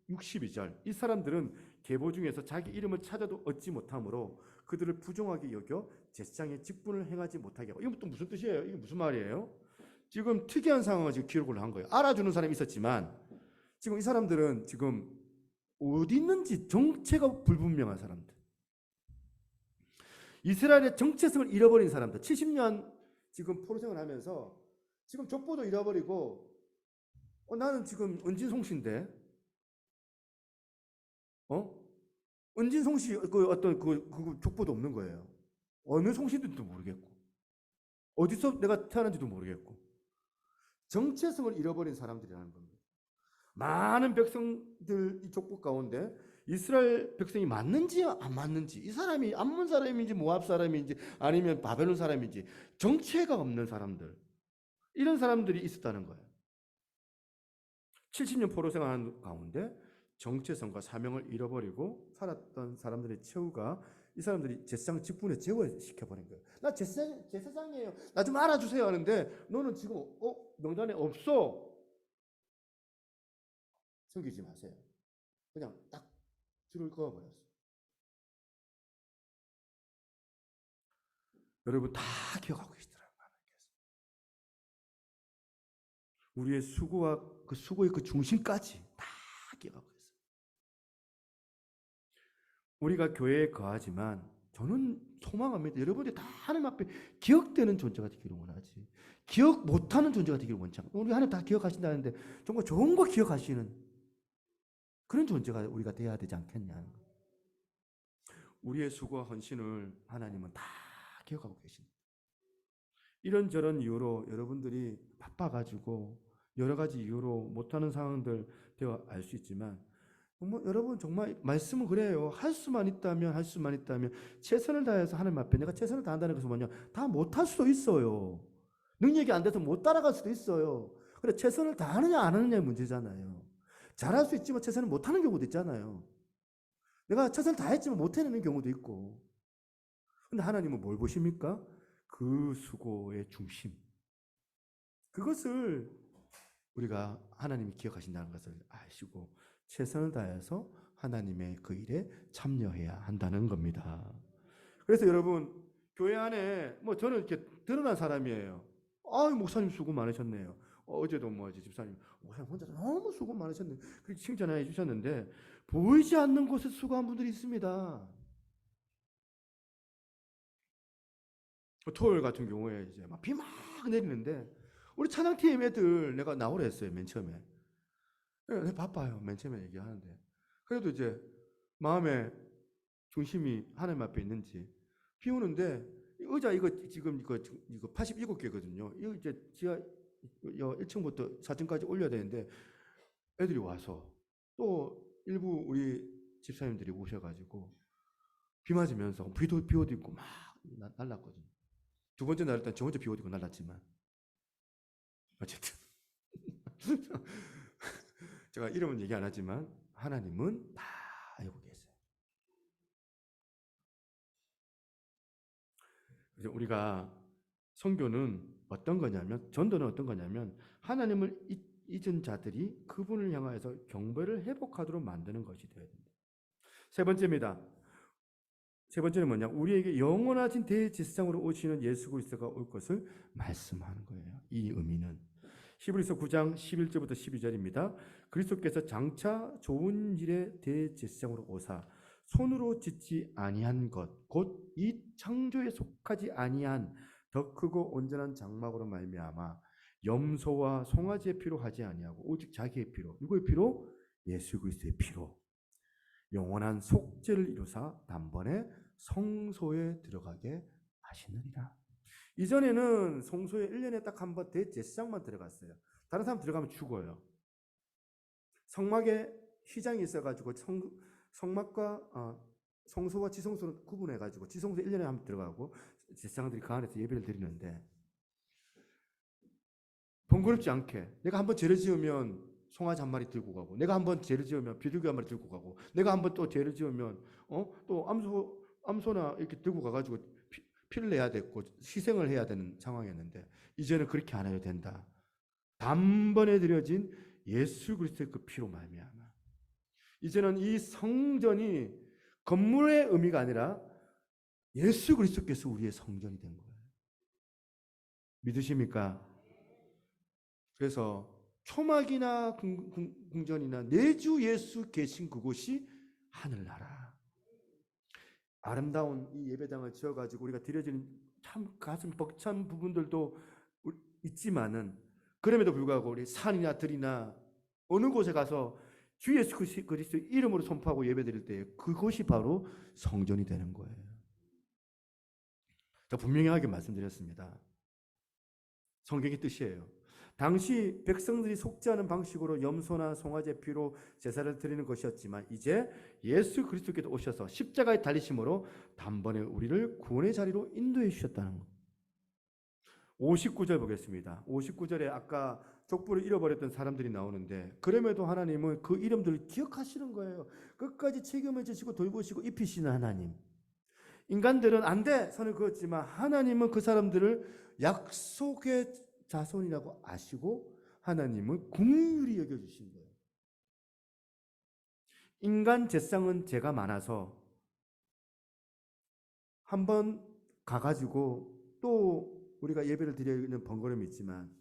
62절. 이 사람들은 계보 중에서 자기 이름을 찾아도 얻지 못하므로 그들을 부정하게 여겨 제사장의 직분을 행하지 못하게 하고. 이건 또 무슨 뜻이에요? 이게 무슨 말이에요? 지금 특이한 상황을 지금 기록을 한 거예요. 알아주는 사람이 있었지만 지금 이 사람들은 지금 어디 있는지 정체가 불분명한 사람들. 이스라엘의 정체성을 잃어버린 사람들. 70년 지금 포로생활을 하면서 지금 족보도 잃어버리고 나는 지금 은진송씨인데 은진송씨 그 어떤 그 족보도 없는 거예요. 어느 송씨인지도 모르겠고 어디서 내가 태어난지도 모르겠고 정체성을 잃어버린 사람들이라는 겁니다. 많은 백성들 이 족보 가운데 이스라엘 백성이 맞는지 안 맞는지, 이 사람이 암몬 사람인지 모압 사람인지 아니면 바벨론 사람인지 정체가 없는 사람들, 이런 사람들이 있었다는 거예요. 70년 포로 생활하는 가운데 정체성과 사명을 잃어버리고 살았던 사람들의 최후가 이 사람들이 제사장 직분에 제거시켜버린 거예요. 나 제사장이에요. 나 좀 알아주세요 하는데 너는 지금 명단에 없어. 숨기지 마세요. 그냥 딱 줄을 그어버렸어요. 여러분 다 기억하고 계시더라고요. 우리의 수고와 그 수고의 그 중심까지 다 기억하고 있어요. 우리가 교회에 거하지만 저는 소망합니다. 여러분들이 다 하나님 앞에 기억되는 존재가 되기를 원하지. 기억 못하는 존재가 되기를 원치 않고, 우리 하나님 다 기억하신다는데 정말 좋은 거 기억하시는 그런 존재가 우리가 돼야 되지 않겠냐는 거예요. 우리의 수고와 헌신을 하나님은 다 기억하고 계십니다. 이런저런 이유로 여러분들이 바빠가지고 여러 가지 이유로 못하는 상황들 되어 알 수 있지만 여러분 정말 말씀은 그래요. 할 수만 있다면 최선을 다해서 하나님 앞에 내가 최선을 다한다는 것은 뭐냐? 다 못할 수도 있어요. 능력이 안 돼서 못 따라갈 수도 있어요. 그래 최선을 다하느냐 안 하느냐의 문제잖아요. 잘할 수 있지만 최선을 못하는 경우도 있잖아요. 내가 최선을 다했지만 못해내는 경우도 있고. 근데 하나님은 뭘 보십니까? 그 수고의 중심. 그것을 우리가 하나님이 기억하신다는 것을 아시고 최선을 다해서 하나님의 그 일에 참여해야 한다는 겁니다. 그래서 여러분 교회 안에 저는 이렇게 드러난 사람이에요. 목사님 수고 많으셨네요. 어제도 집사님 목사님 혼자 너무 수고 많으셨네요. 그렇게 칭찬해 주셨는데 보이지 않는 곳에 수고한 분들이 있습니다. 토요일 같은 경우에 이제 막 비 막 내리는데 우리 찬양팀 애들 내가 나오라 했어요. 맨 처음에. 내가 바빠요. 맨 처음에 얘기하는데. 그래도 이제 마음의 중심이 하나님 앞에 있는지 비 오는데 의자 이거 지금 이거 87개거든요. 이거 이제 지하 1층부터 4층까지 올려야 되는데 애들이 와서 또 일부 우리 집사님들이 오셔가지고 비 맞으면서 비 옷 입고 막 날랐거든요. 두 번째 날 일단 저 혼자 비 옷 입고 날랐지만 어쨌든 제가 이름은 얘기 안 하지만 하나님은 다 알고 계세요. 이제 우리가 선교는 어떤 거냐면, 전도는 어떤 거냐면 하나님을 잊은 자들이 그분을 향하여서 경배를 회복하도록 만드는 것이 되어야 된다. 세 번째입니다. 세 번째는 뭐냐? 우리에게 영원하신 대제사장으로 오시는 예수 그리스도가 올 것을 말씀하는 거예요. 이 의미는 히브리서 9장 11절부터 12절입니다. 그리스도께서 장차 좋은 일의 대제사장으로 오사 손으로 짓지 아니한 것 곧 이 창조에 속하지 아니한 더 크고 온전한 장막으로 말미암아 염소와 송아지의 피로 하지 아니하고 오직 자기의 피로, 누구의 피로? 예수 그리스도의 피로 영원한 속죄를 이루사 단번에 성소에 들어가게 하시느니라. 이전에는 성소에 1년에 딱 한 번 대제사장만 들어갔어요. 다른 사람 들어가면 죽어요. 성막에 휘장이 있어가지고 성막과 성소와 지성소를 구분해가지고 지성소 1년에 한 번 들어가고 제사장들이 그 안에서 예배를 드리는데, 번거롭지 않게 내가 한번 죄를 지으면 송아지 한 마리 들고 가고, 내가 한번 죄를 지으면 비둘기 한 마리 들고 가고, 내가 한번 또 죄를 지으면 또 암소나 이렇게 들고 가가지고 피를 내야 됐고 희생을 해야 되는 상황이었는데, 이제는 그렇게 안 해도 된다. 단번에 드려진 예수 그리스도의 그 피로 말미암아 이제는 이 성전이 건물의 의미가 아니라 예수 그리스도께서 우리의 성전이 된 거예요. 믿으십니까? 그래서 초막이나 궁전이나 내주 예수 계신 그곳이 하늘나라. 아름다운 이 예배당을 지어가지고 우리가 드려지는 참 가슴 벅찬 부분들도 있지만은, 그럼에도 불구하고 우리 산이나 들이나 어느 곳에 가서 주 예수 그리스도 이름으로 선포하고 예배드릴 때 그곳이 바로 성전이 되는 거예요. 자, 분명하게 말씀드렸습니다. 성경의 뜻이에요. 당시 백성들이 속죄하는 방식으로 염소나 송아지의 피로 제사를 드리는 것이었지만, 이제 예수 그리스도께서 오셔서 십자가에 달리심으로 단번에 우리를 구원의 자리로 인도해 주셨다는 것. 59절 보겠습니다. 59절에 아까 족보를 잃어버렸던 사람들이 나오는데, 그럼에도 하나님은 그 이름들을 기억하시는 거예요. 끝까지 책임을 지시고 돌보시고 입히시는 하나님. 인간들은 안 돼 선을 그었지만 하나님은 그 사람들을 약속의 자손이라고 아시고 하나님은 긍휼히 여겨주신 거예요. 인간 제사장은 죄가 많아서 한번 가가지고 또 우리가 예배를 드리는 번거로움이 있지만,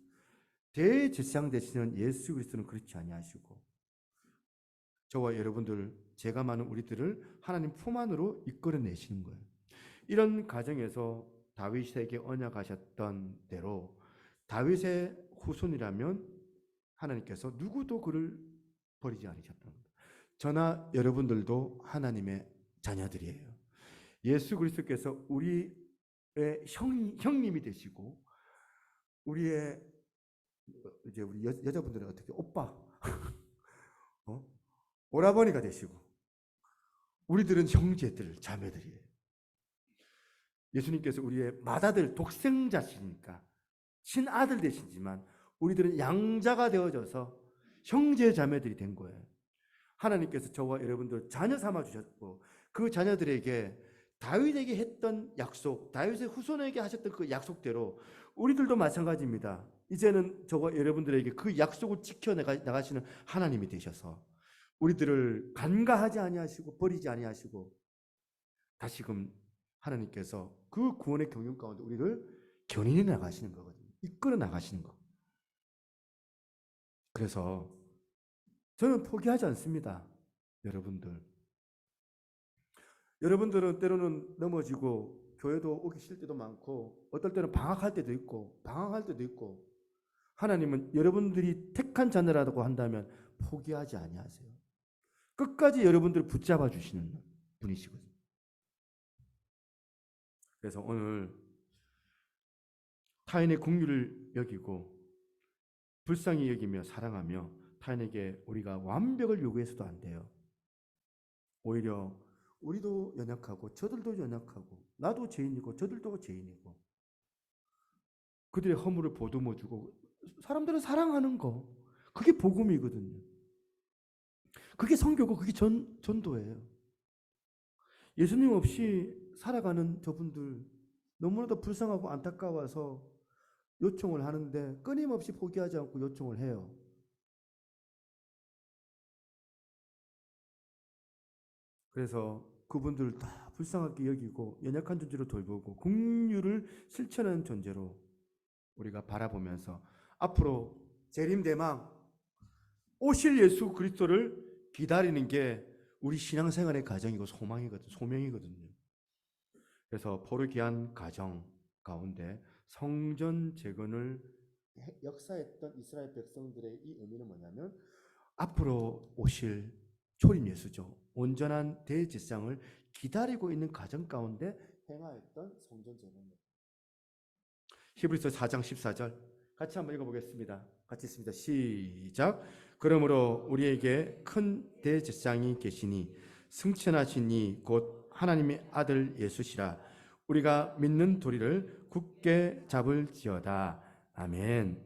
대제사장 되시는 예수 그리스도는 그렇지 아니하시고 저와 여러분들, 죄가 많은 우리들을 하나님 품 안으로 이끌어내시는 거예요. 이런 가정에서 다윗에게 언약하셨던 대로 다윗의 후손이라면 하나님께서 누구도 그를 버리지 않으셨다는 겁니다. 저나 여러분들도 하나님의 자녀들이에요. 예수 그리스도께서 우리의 형님이 되시고, 우리의 이제 우리 여자분들은 어떻게 오빠, 오라버니가 되시고, 우리들은 형제들, 자매들이에요. 예수님께서 우리의 맏아들, 독생자시니까 친아들 되시지만 우리들은 양자가 되어져서 형제 자매들이 된 거예요. 하나님께서 저와 여러분들 자녀 삼아 주셨고, 그 자녀들에게 다윗에게 했던 약속, 다윗의 후손에게 하셨던 그 약속대로 우리들도 마찬가지입니다. 이제는 저와 여러분들에게 그 약속을 지켜나가시는 하나님이 되셔서 우리들을 간과하지 아니하시고 버리지 아니하시고, 다시금 하나님께서 그 구원의 경륜 가운데 우리를 견인해 나가시는 거거든요. 이끌어 나가시는 거. 그래서 저는 포기하지 않습니다. 여러분들은 때로는 넘어지고 교회도 오기 싫을 때도 많고, 어떨 때는 방학할 때도 있고 방황할 때도 있고, 하나님은 여러분들이 택한 자녀라고 한다면 포기하지 아니하세요. 끝까지 여러분들을 붙잡아 주시는 분이시거든요. 그래서 오늘 타인의 긍휼을 여기고 불쌍히 여기며 사랑하며 타인에게 우리가 완벽을 요구해서도 안 돼요. 오히려 우리도 연약하고 저들도 연약하고 나도 죄인이고 저들도 죄인이고, 그들의 허물을 보듬어주고 사람들을 사랑하는 거, 그게 복음이거든요. 그게 선교고 그게 전도예요. 예수님 없이 살아가는 저분들 너무나도 불쌍하고 안타까워서 요청을 하는데 끊임없이 포기하지 않고 요청을 해요. 그래서 그분들을 다 불쌍하게 여기고 연약한 존재로 돌보고 긍휼을 실천하는 존재로 우리가 바라보면서 앞으로 재림대망 오실 예수 그리스도를 기다리는 게 우리 신앙생활의 가정이고 소명이거든요. 그래서 포르기안 가정 가운데 성전 재건을 역사했던 이스라엘 백성들의 이 의미는 뭐냐면 앞으로 오실 초림 예수죠. 온전한 대제사장을 기다리고 있는 가정 가운데 행하였던 성전 재건입니다. 히브리서 4장 14절 같이 한번 읽어보겠습니다. 같이 있습니다. 시작. 그러므로 우리에게 큰 대제사장이 계시니 승천하신 이 곧 하나님의 아들 예수시라. 우리가 믿는 도리를 굳게 잡을지어다. 아멘.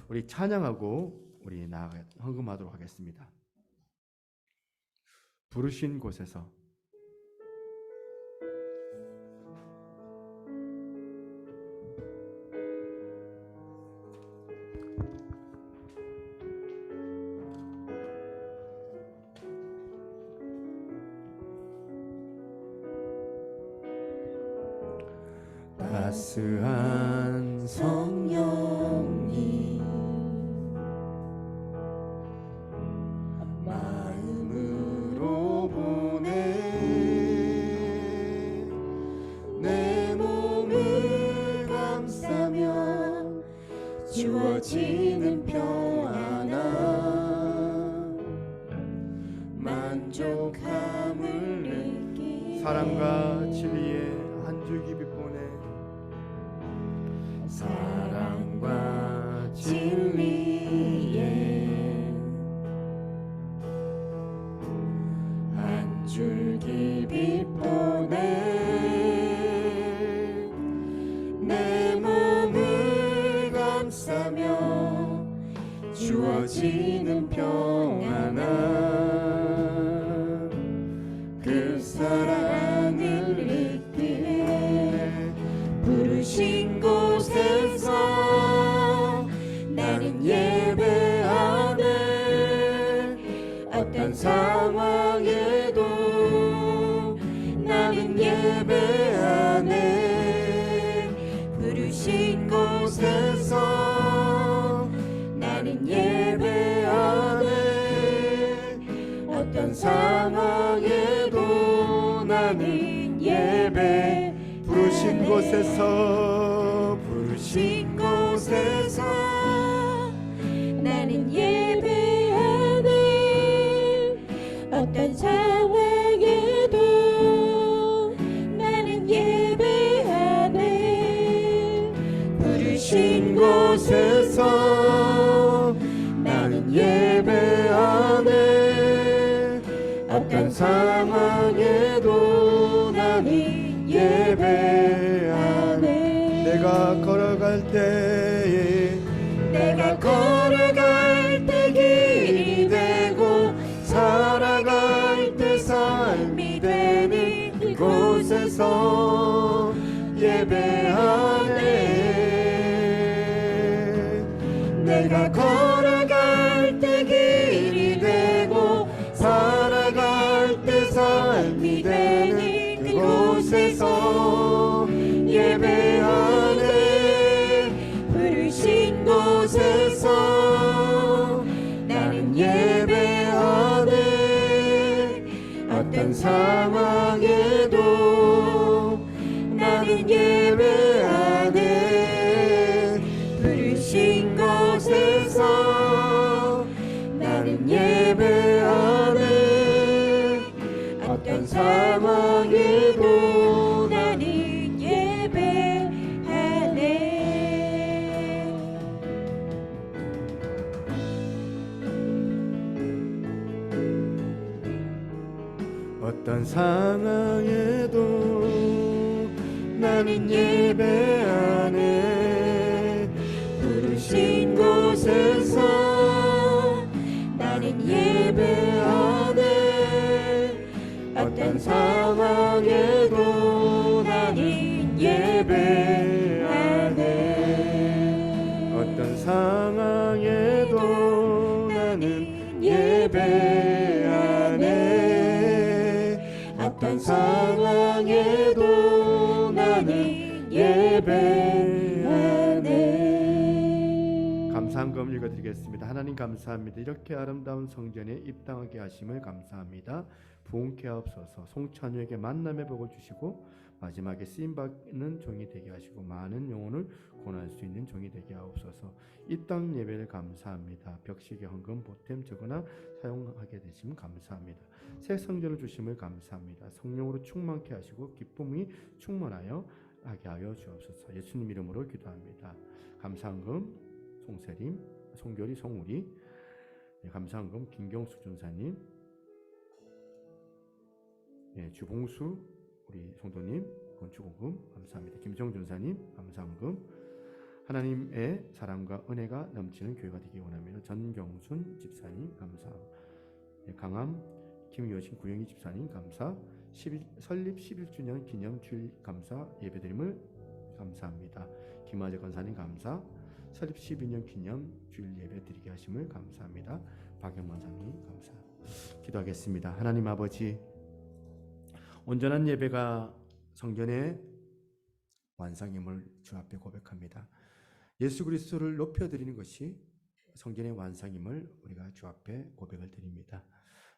우리 찬양하고 우리 나아가 헌금하도록 하겠습니다. 부르신 곳에서 따스한 성령님 마음으로 보내 내 몸을 감싸며 주어지는 평안함 만족함을 느끼 사랑과 진리의 한 줄기 빛보내 사랑과 진리의 한 줄기 빛보내 내 몸을 감싸며 주어지는 평안함 그 사랑을 느끼네 부르신 곳에서 나는 예배하네 어떤 상황에도 나는 예배하네 부르신 곳에서 나는 예배하네 어떤 상황에도 나는 예배 부르신 곳에서 부르신 곳에서 나는 예배하네 어떤 상황에도 나는 예배하네 부르신 곳에서 나는 예배하네 어떤 상황에도 나는 예배하네 내가 걸어갈 때에 내가 걸어갈 때 길이 되고 살아갈 때 삶이 되는 그곳에서 예배하네 내가 걸어갈 때 길이 되고 살아갈 때 삶이 되는 그곳에서 예배하네 부르신 곳에서 나는 예배하네 어떤 상황에도 나는 예배하네 부르신 곳에서 나는 예배하네 어떤 상황에도 나는 예배하네 어떤 상황에도 나는 예배하네 부르신 곳에서 나는 예배하네 어떤 상황에도 나는 예배 어떤 상황에도 나는 예배하네. 어떤 상황에도 나는 예배하네. 감사한금 읽어드리겠습니다. 하나님 감사합니다. 이렇게 아름다운 성전에 입당하게 하심을 감사합니다. 부흥케 하옵소서. 송찬우에게 만남의 복을 주시고 마지막에 쓰임받는 종이 되게 하시고 많은 영혼을 구원할 수 있는 종이 되게 하옵소서. 이 땅 예배를 감사합니다. 벽식의 헌금 보탬 적으나 사용하게 되시면 감사합니다. 새 성전을 주심을 감사합니다. 성령으로 충만케 하시고 기쁨이 충만하여 하게 하여 주옵소서. 예수님 이름으로 기도합니다. 감사한금 송세림, 송교리, 송우리, 감사한금 김경수 준사님, 주봉수 우리 성도님 건축원금 감사합니다. 김정준 사님 감사한금. 하나님의 사랑과 은혜가 넘치는 교회가 되기 원합니다. 전경순 집사님 감사. 강암 김여신 구영희 집사님 감사. 설립 11주년 기념 주일 감사 예배드림을 감사합니다. 김아재 권사님 감사. 설립 12년 기념 주일 예배 드리게 하심을 감사합니다. 박영만 사님 감사. 기도하겠습니다. 하나님 아버지, 온전한 예배가 성전의 완성임을 주 앞에 고백합니다. 예수 그리스도를 높여드리는 것이 성전의 완성임을 우리가 주 앞에 고백을 드립니다.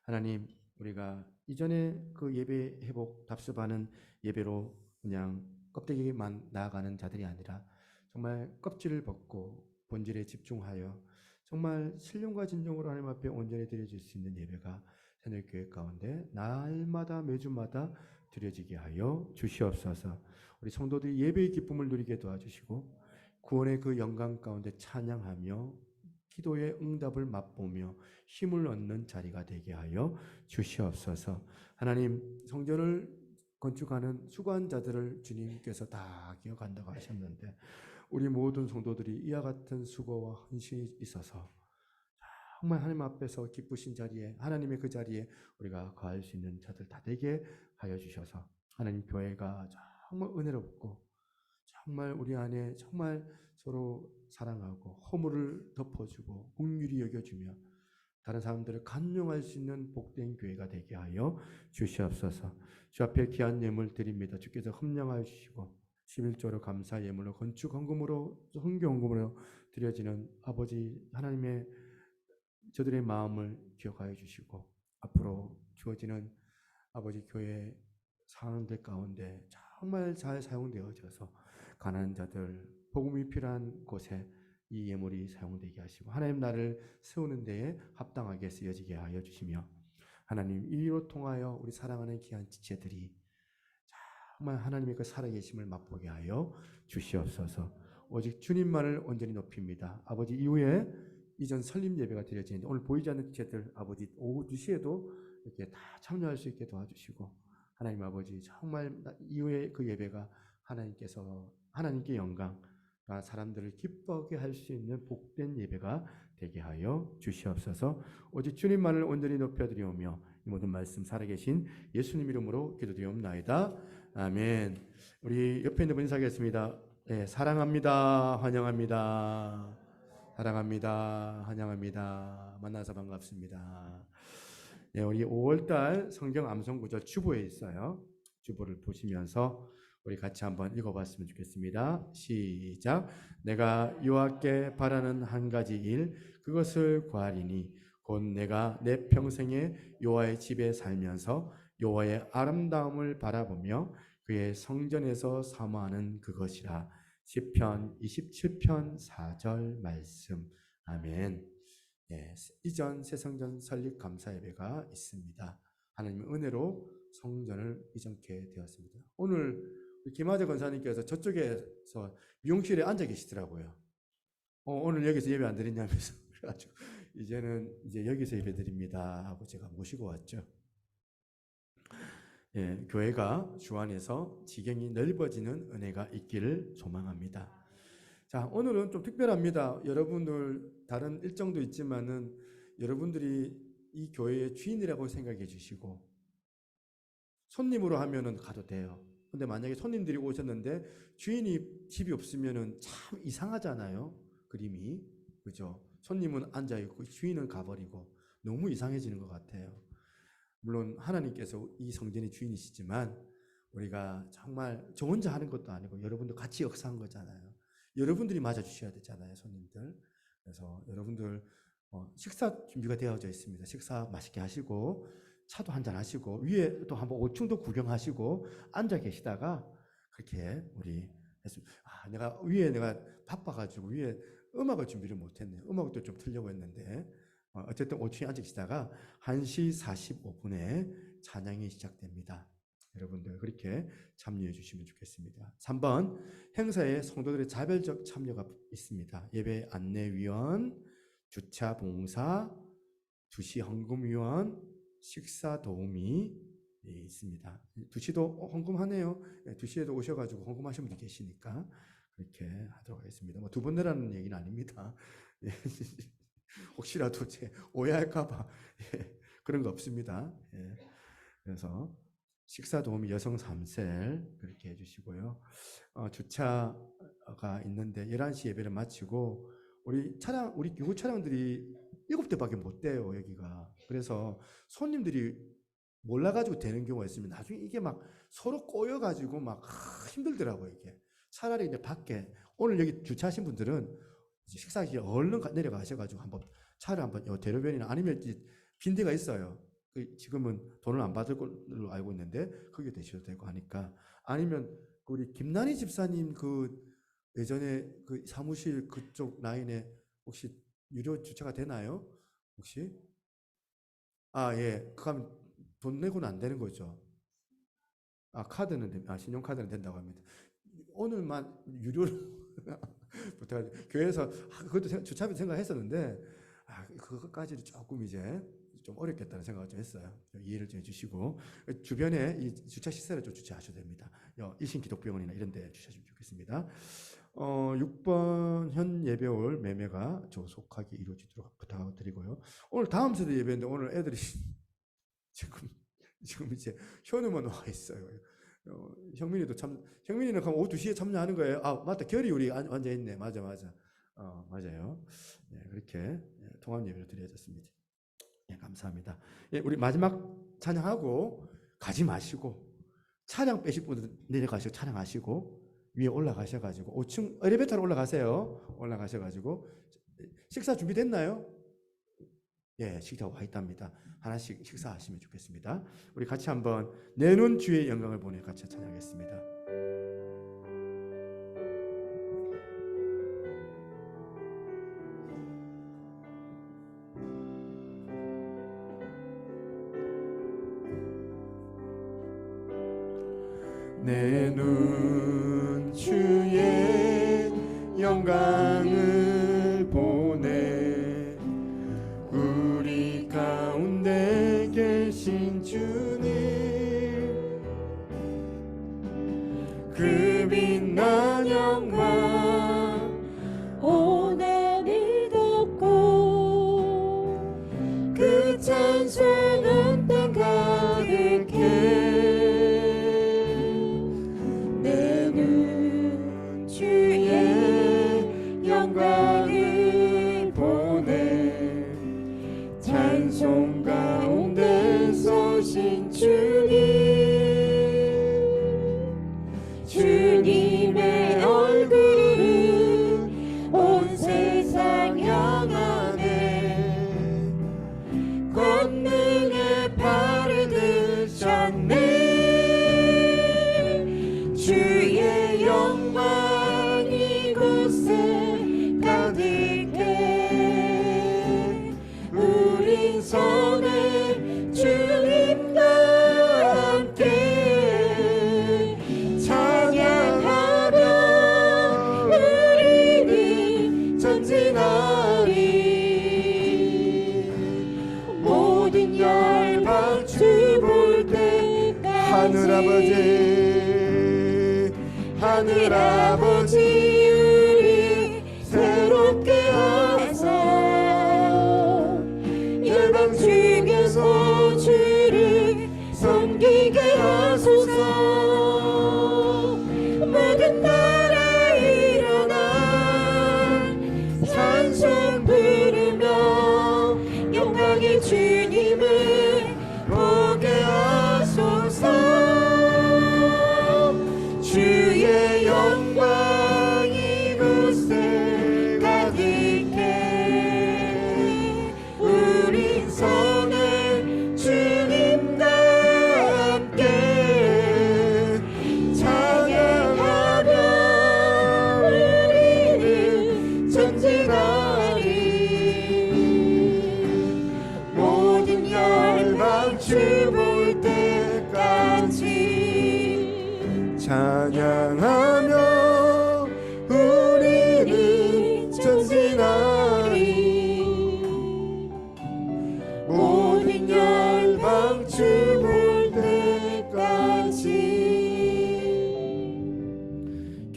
하나님, 우리가 이전에 그 예배 회복 답습하는 예배로 그냥 껍데기만 나아가는 자들이 아니라 정말 껍질을 벗고 본질에 집중하여 정말 신령과 진정으로 하나님 앞에 온전히 드려질 수 있는 예배가 새누리교회 가운데 날마다 매주마다 드려지게 하여 주시옵소서. 우리 성도들이 예배의 기쁨을 누리게 도와주시고 구원의 그 영광 가운데 찬양하며 기도의 응답을 맛보며 힘을 얻는 자리가 되게 하여 주시옵소서. 하나님, 성전을 건축하는 수고한 자들을 주님께서 다 기억한다고 하셨는데 우리 모든 성도들이 이와 같은 수고와 헌신이 있어서 정말 하나님 앞에서 기쁘신 자리에, 하나님의 그 자리에 우리가 거할 수 있는 자들 다 되게 하여 주셔서 하나님 교회가 정말 은혜롭고 정말 우리 안에 정말 서로 사랑하고 허물을 덮어주고 긍휼히 여겨주며 다른 사람들을 간용할 수 있는 복된 교회가 되게 하여 주시옵소서. 주 앞에 귀한 예물 드립니다. 주께서 흠령하여 주시고 11조로 감사 예물로 건축 헌금으로 선교 헌금으로 드려지는 아버지 하나님의 저들의 마음을 기억하여 주시고 앞으로 주어지는 아버지 교회 상황들 가운데 정말 잘 사용되어져서 가난한 자들 복음이 필요한 곳에 이 예물이 사용되게 하시고 하나님 나를 세우는 데에 합당하게 쓰여지게 하여 주시며 하나님 이로 통하여 우리 사랑하는 귀한 지체들이 정말 하나님의 그 살아계심을 맛보게 하여 주시옵소서. 오직 주님만을 온전히 높입니다. 아버지 이후에 이전 설립 예배가 드려지는데 오늘 보이지 않는 지체들 아버지 오후 2시에도 이렇게 다 참여할 수 있게 도와주시고 하나님 아버지 정말 이후에 그 예배가 하나님께 영광 사람들을 기뻐하게 할 수 있는 복된 예배가 되게 하여 주시옵소서. 오직 주님만을 온전히 높여드리오며 이 모든 말씀 살아계신 예수님 이름으로 기도드리옵나이다. 아멘. 우리 옆에 있는 분 인사하겠습니다. 네, 사랑합니다. 환영합니다. 사랑합니다. 환영합니다. 만나서 반갑습니다. 네, 우리 5월달 성경 암송 구절 주보에 있어요. 주보를 보시면서 우리 같이 한번 읽어봤으면 좋겠습니다. 시작. 내가 여호와께 바라는 한 가지 일 그것을 구하리니 곧 내가 내 평생에 여호와의 집에 살면서 여호와의 아름다움을 바라보며 그의 성전에서 사모하는 그것이라. 시편 27편 4절 말씀. 아멘. 예, 이전 새성전 설립 감사 예배가 있습니다. 하나님의 은혜로 성전을 이전케 되었습니다. 오늘 김하재 권사님께서 저쪽에서 미용실에 앉아 계시더라고요. 오늘 여기서 예배 안 드리냐면서 그래가지고 이제 여기서 예배 드립니다 하고 제가 모시고 왔죠. 예, 교회가 주 안에서 지경이 넓어지는 은혜가 있기를 소망합니다. 자, 오늘은 좀 특별합니다. 여러분들 다른 일정도 있지만은 여러분들이 이 교회의 주인이라고 생각해 주시고 손님으로 하면은 가도 돼요. 근데 만약에 손님들이 오셨는데 주인이 집이 없으면은 참 이상하잖아요. 그림이. 그죠? 손님은 앉아 있고 주인은 가버리고 너무 이상해지는 것 같아요. 물론 하나님께서 이 성전의 주인이시지만 우리가 정말 저 혼자 하는 것도 아니고 여러분도 같이 역사한 거잖아요. 여러분들이 맞아주셔야 되잖아요, 손님들. 그래서 여러분들 식사 준비가 되어져 있습니다. 식사 맛있게 하시고 차도 한잔 하시고 위에 또 한번 5층도 구경하시고 앉아 계시다가 그렇게 우리 했습니다. 내가 위에 내가 바빠가지고 위에 음악을 준비를 못했네요. 음악도 좀 틀려고 했는데 어쨌든 5층에 앉아 계시다가 1시 45분에 찬양이 시작됩니다. 여러분들 그렇게 참여해 주시면 좋겠습니다. 3번 행사에 성도들의 자별적 참여가 있습니다. 예배 안내위원, 주차 봉사, 2시 헌금위원, 식사 도우미 있습니다. 2시도 헌금하네요. 2시에도 오셔가지고 헌금하시는 분이 계시니까 그렇게 하도록 하겠습니다. 뭐 두 번 내라는 얘기는 아닙니다. 혹시라도 제 오해할까봐 그런 거 없습니다. 그래서 식사 도우미 여성 3셀 그렇게 해주시고요. 주차가 있는데 11시 예배를 마치고 우리 교구 차량들이 7대밖에 못 돼요, 여기가. 그래서 손님들이 몰라가지고 되는 경우가 있으면 나중에 이게 막 서로 꼬여가지고 막 힘들더라고요, 이게. 차라리 이제 밖에, 오늘 여기 주차하신 분들은 식사기 얼른 내려가셔가지고 차를 한번 대로변이나 아니면 빈대가 있어요. 지금은 돈을 안 받을 걸로 알고 있는데 그게 되셔도 되고 하니까. 아니면 우리 김난희 집사님 예전에 사무실 그쪽 라인에 혹시 유료 주차가 되나요? 혹시? 예. 그럼 돈 내고는 안 되는 거죠. 카드는 신용카드는 된다고 합니다. 오늘만 유료로 부탁드려요. 교회에서 그것도 주차비 생각했었는데 그것까지는 조금 이제 좀 어렵겠다는 생각을 좀 했어요. 이해를 좀 해주시고 주변에 이 주차 시설을 좀 주차하셔도 됩니다. 일신기독병원이나 이런 데 주차하시면 좋겠습니다. 6번 현 예배올 매매가 조속하게 이루어지도록 부탁드리고요. 오늘 다음 세대 예배인데 오늘 애들이 지금 이제 현우만 와 있어요. 형민이는 그럼 오후 2시에 참여하는 거예요. 맞다. 결이 우리 앉아 있네. 맞아. 맞아요. 그렇게 통합 예배를 드려졌습니다. 감사합니다. 우리 마지막 찬양하고 가지 마시고 차량 빼실 분들 내려가시고 찬양하시고 위에 올라가셔가지고 5층 엘리베이터로 올라가세요. 올라가셔가지고 식사 준비됐나요? 식사 와 있답니다. 하나씩 식사하시면 좋겠습니다. 우리 같이 한번 내눈 주의 영광을 보내 같이 찬양하겠습니다. 내 눈 주의 영광을 보내 우리 가운데 계신 주님 그 빛난 영광 오늘 믿었고 그 찬송은 땅 가득해 영광을 보내 찬송 가운데 서신 주님의 얼굴은 온 세상 향하네 권능의 팔을 드셨네 주의 영광 이곳에 가득해 우린 선해 주님과 함께 찬양하며 우리는 전진하리 모든 열방 주 볼 때까지 하늘 아버지 우리 새롭게 하사 열방 중에서 주를 섬기게 하소서 모든 나라 일어나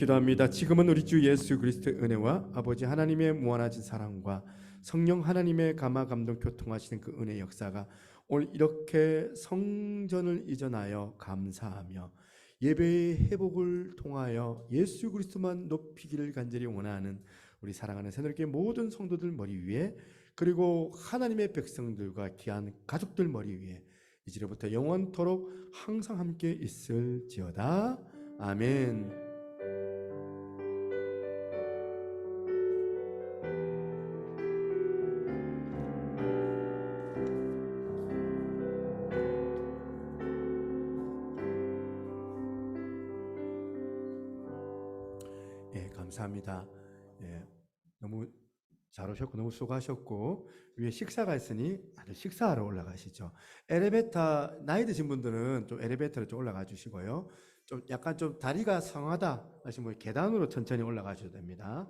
기도합니다. 지금은 우리 주 예수 그리스도의 은혜와 아버지 하나님의 무한하신 사랑과 성령 하나님의 감화 감동 교통하시는 그 은혜의 역사가 오늘 이렇게 성전을 이전하여 감사하며 예배의 회복을 통하여 예수 그리스도만 높이기를 간절히 원하는 우리 사랑하는 새누리교회 모든 성도들 머리 위에, 그리고 하나님의 백성들과 귀한 가족들 머리 위에 이제부터 영원토록 항상 함께 있을지어다. 아멘. 예, 감사합니다. 예, 너무 잘 오셨고 너무 수고하셨고, 위에 식사가 있으니 다들 식사하러 올라가시죠. 엘리베이터 나이 드신 분들은 좀 엘리베이터로 좀 올라가 주시고요. 좀 약간 좀 다리가 성하다 하시면 계단으로 천천히 올라가셔도 됩니다.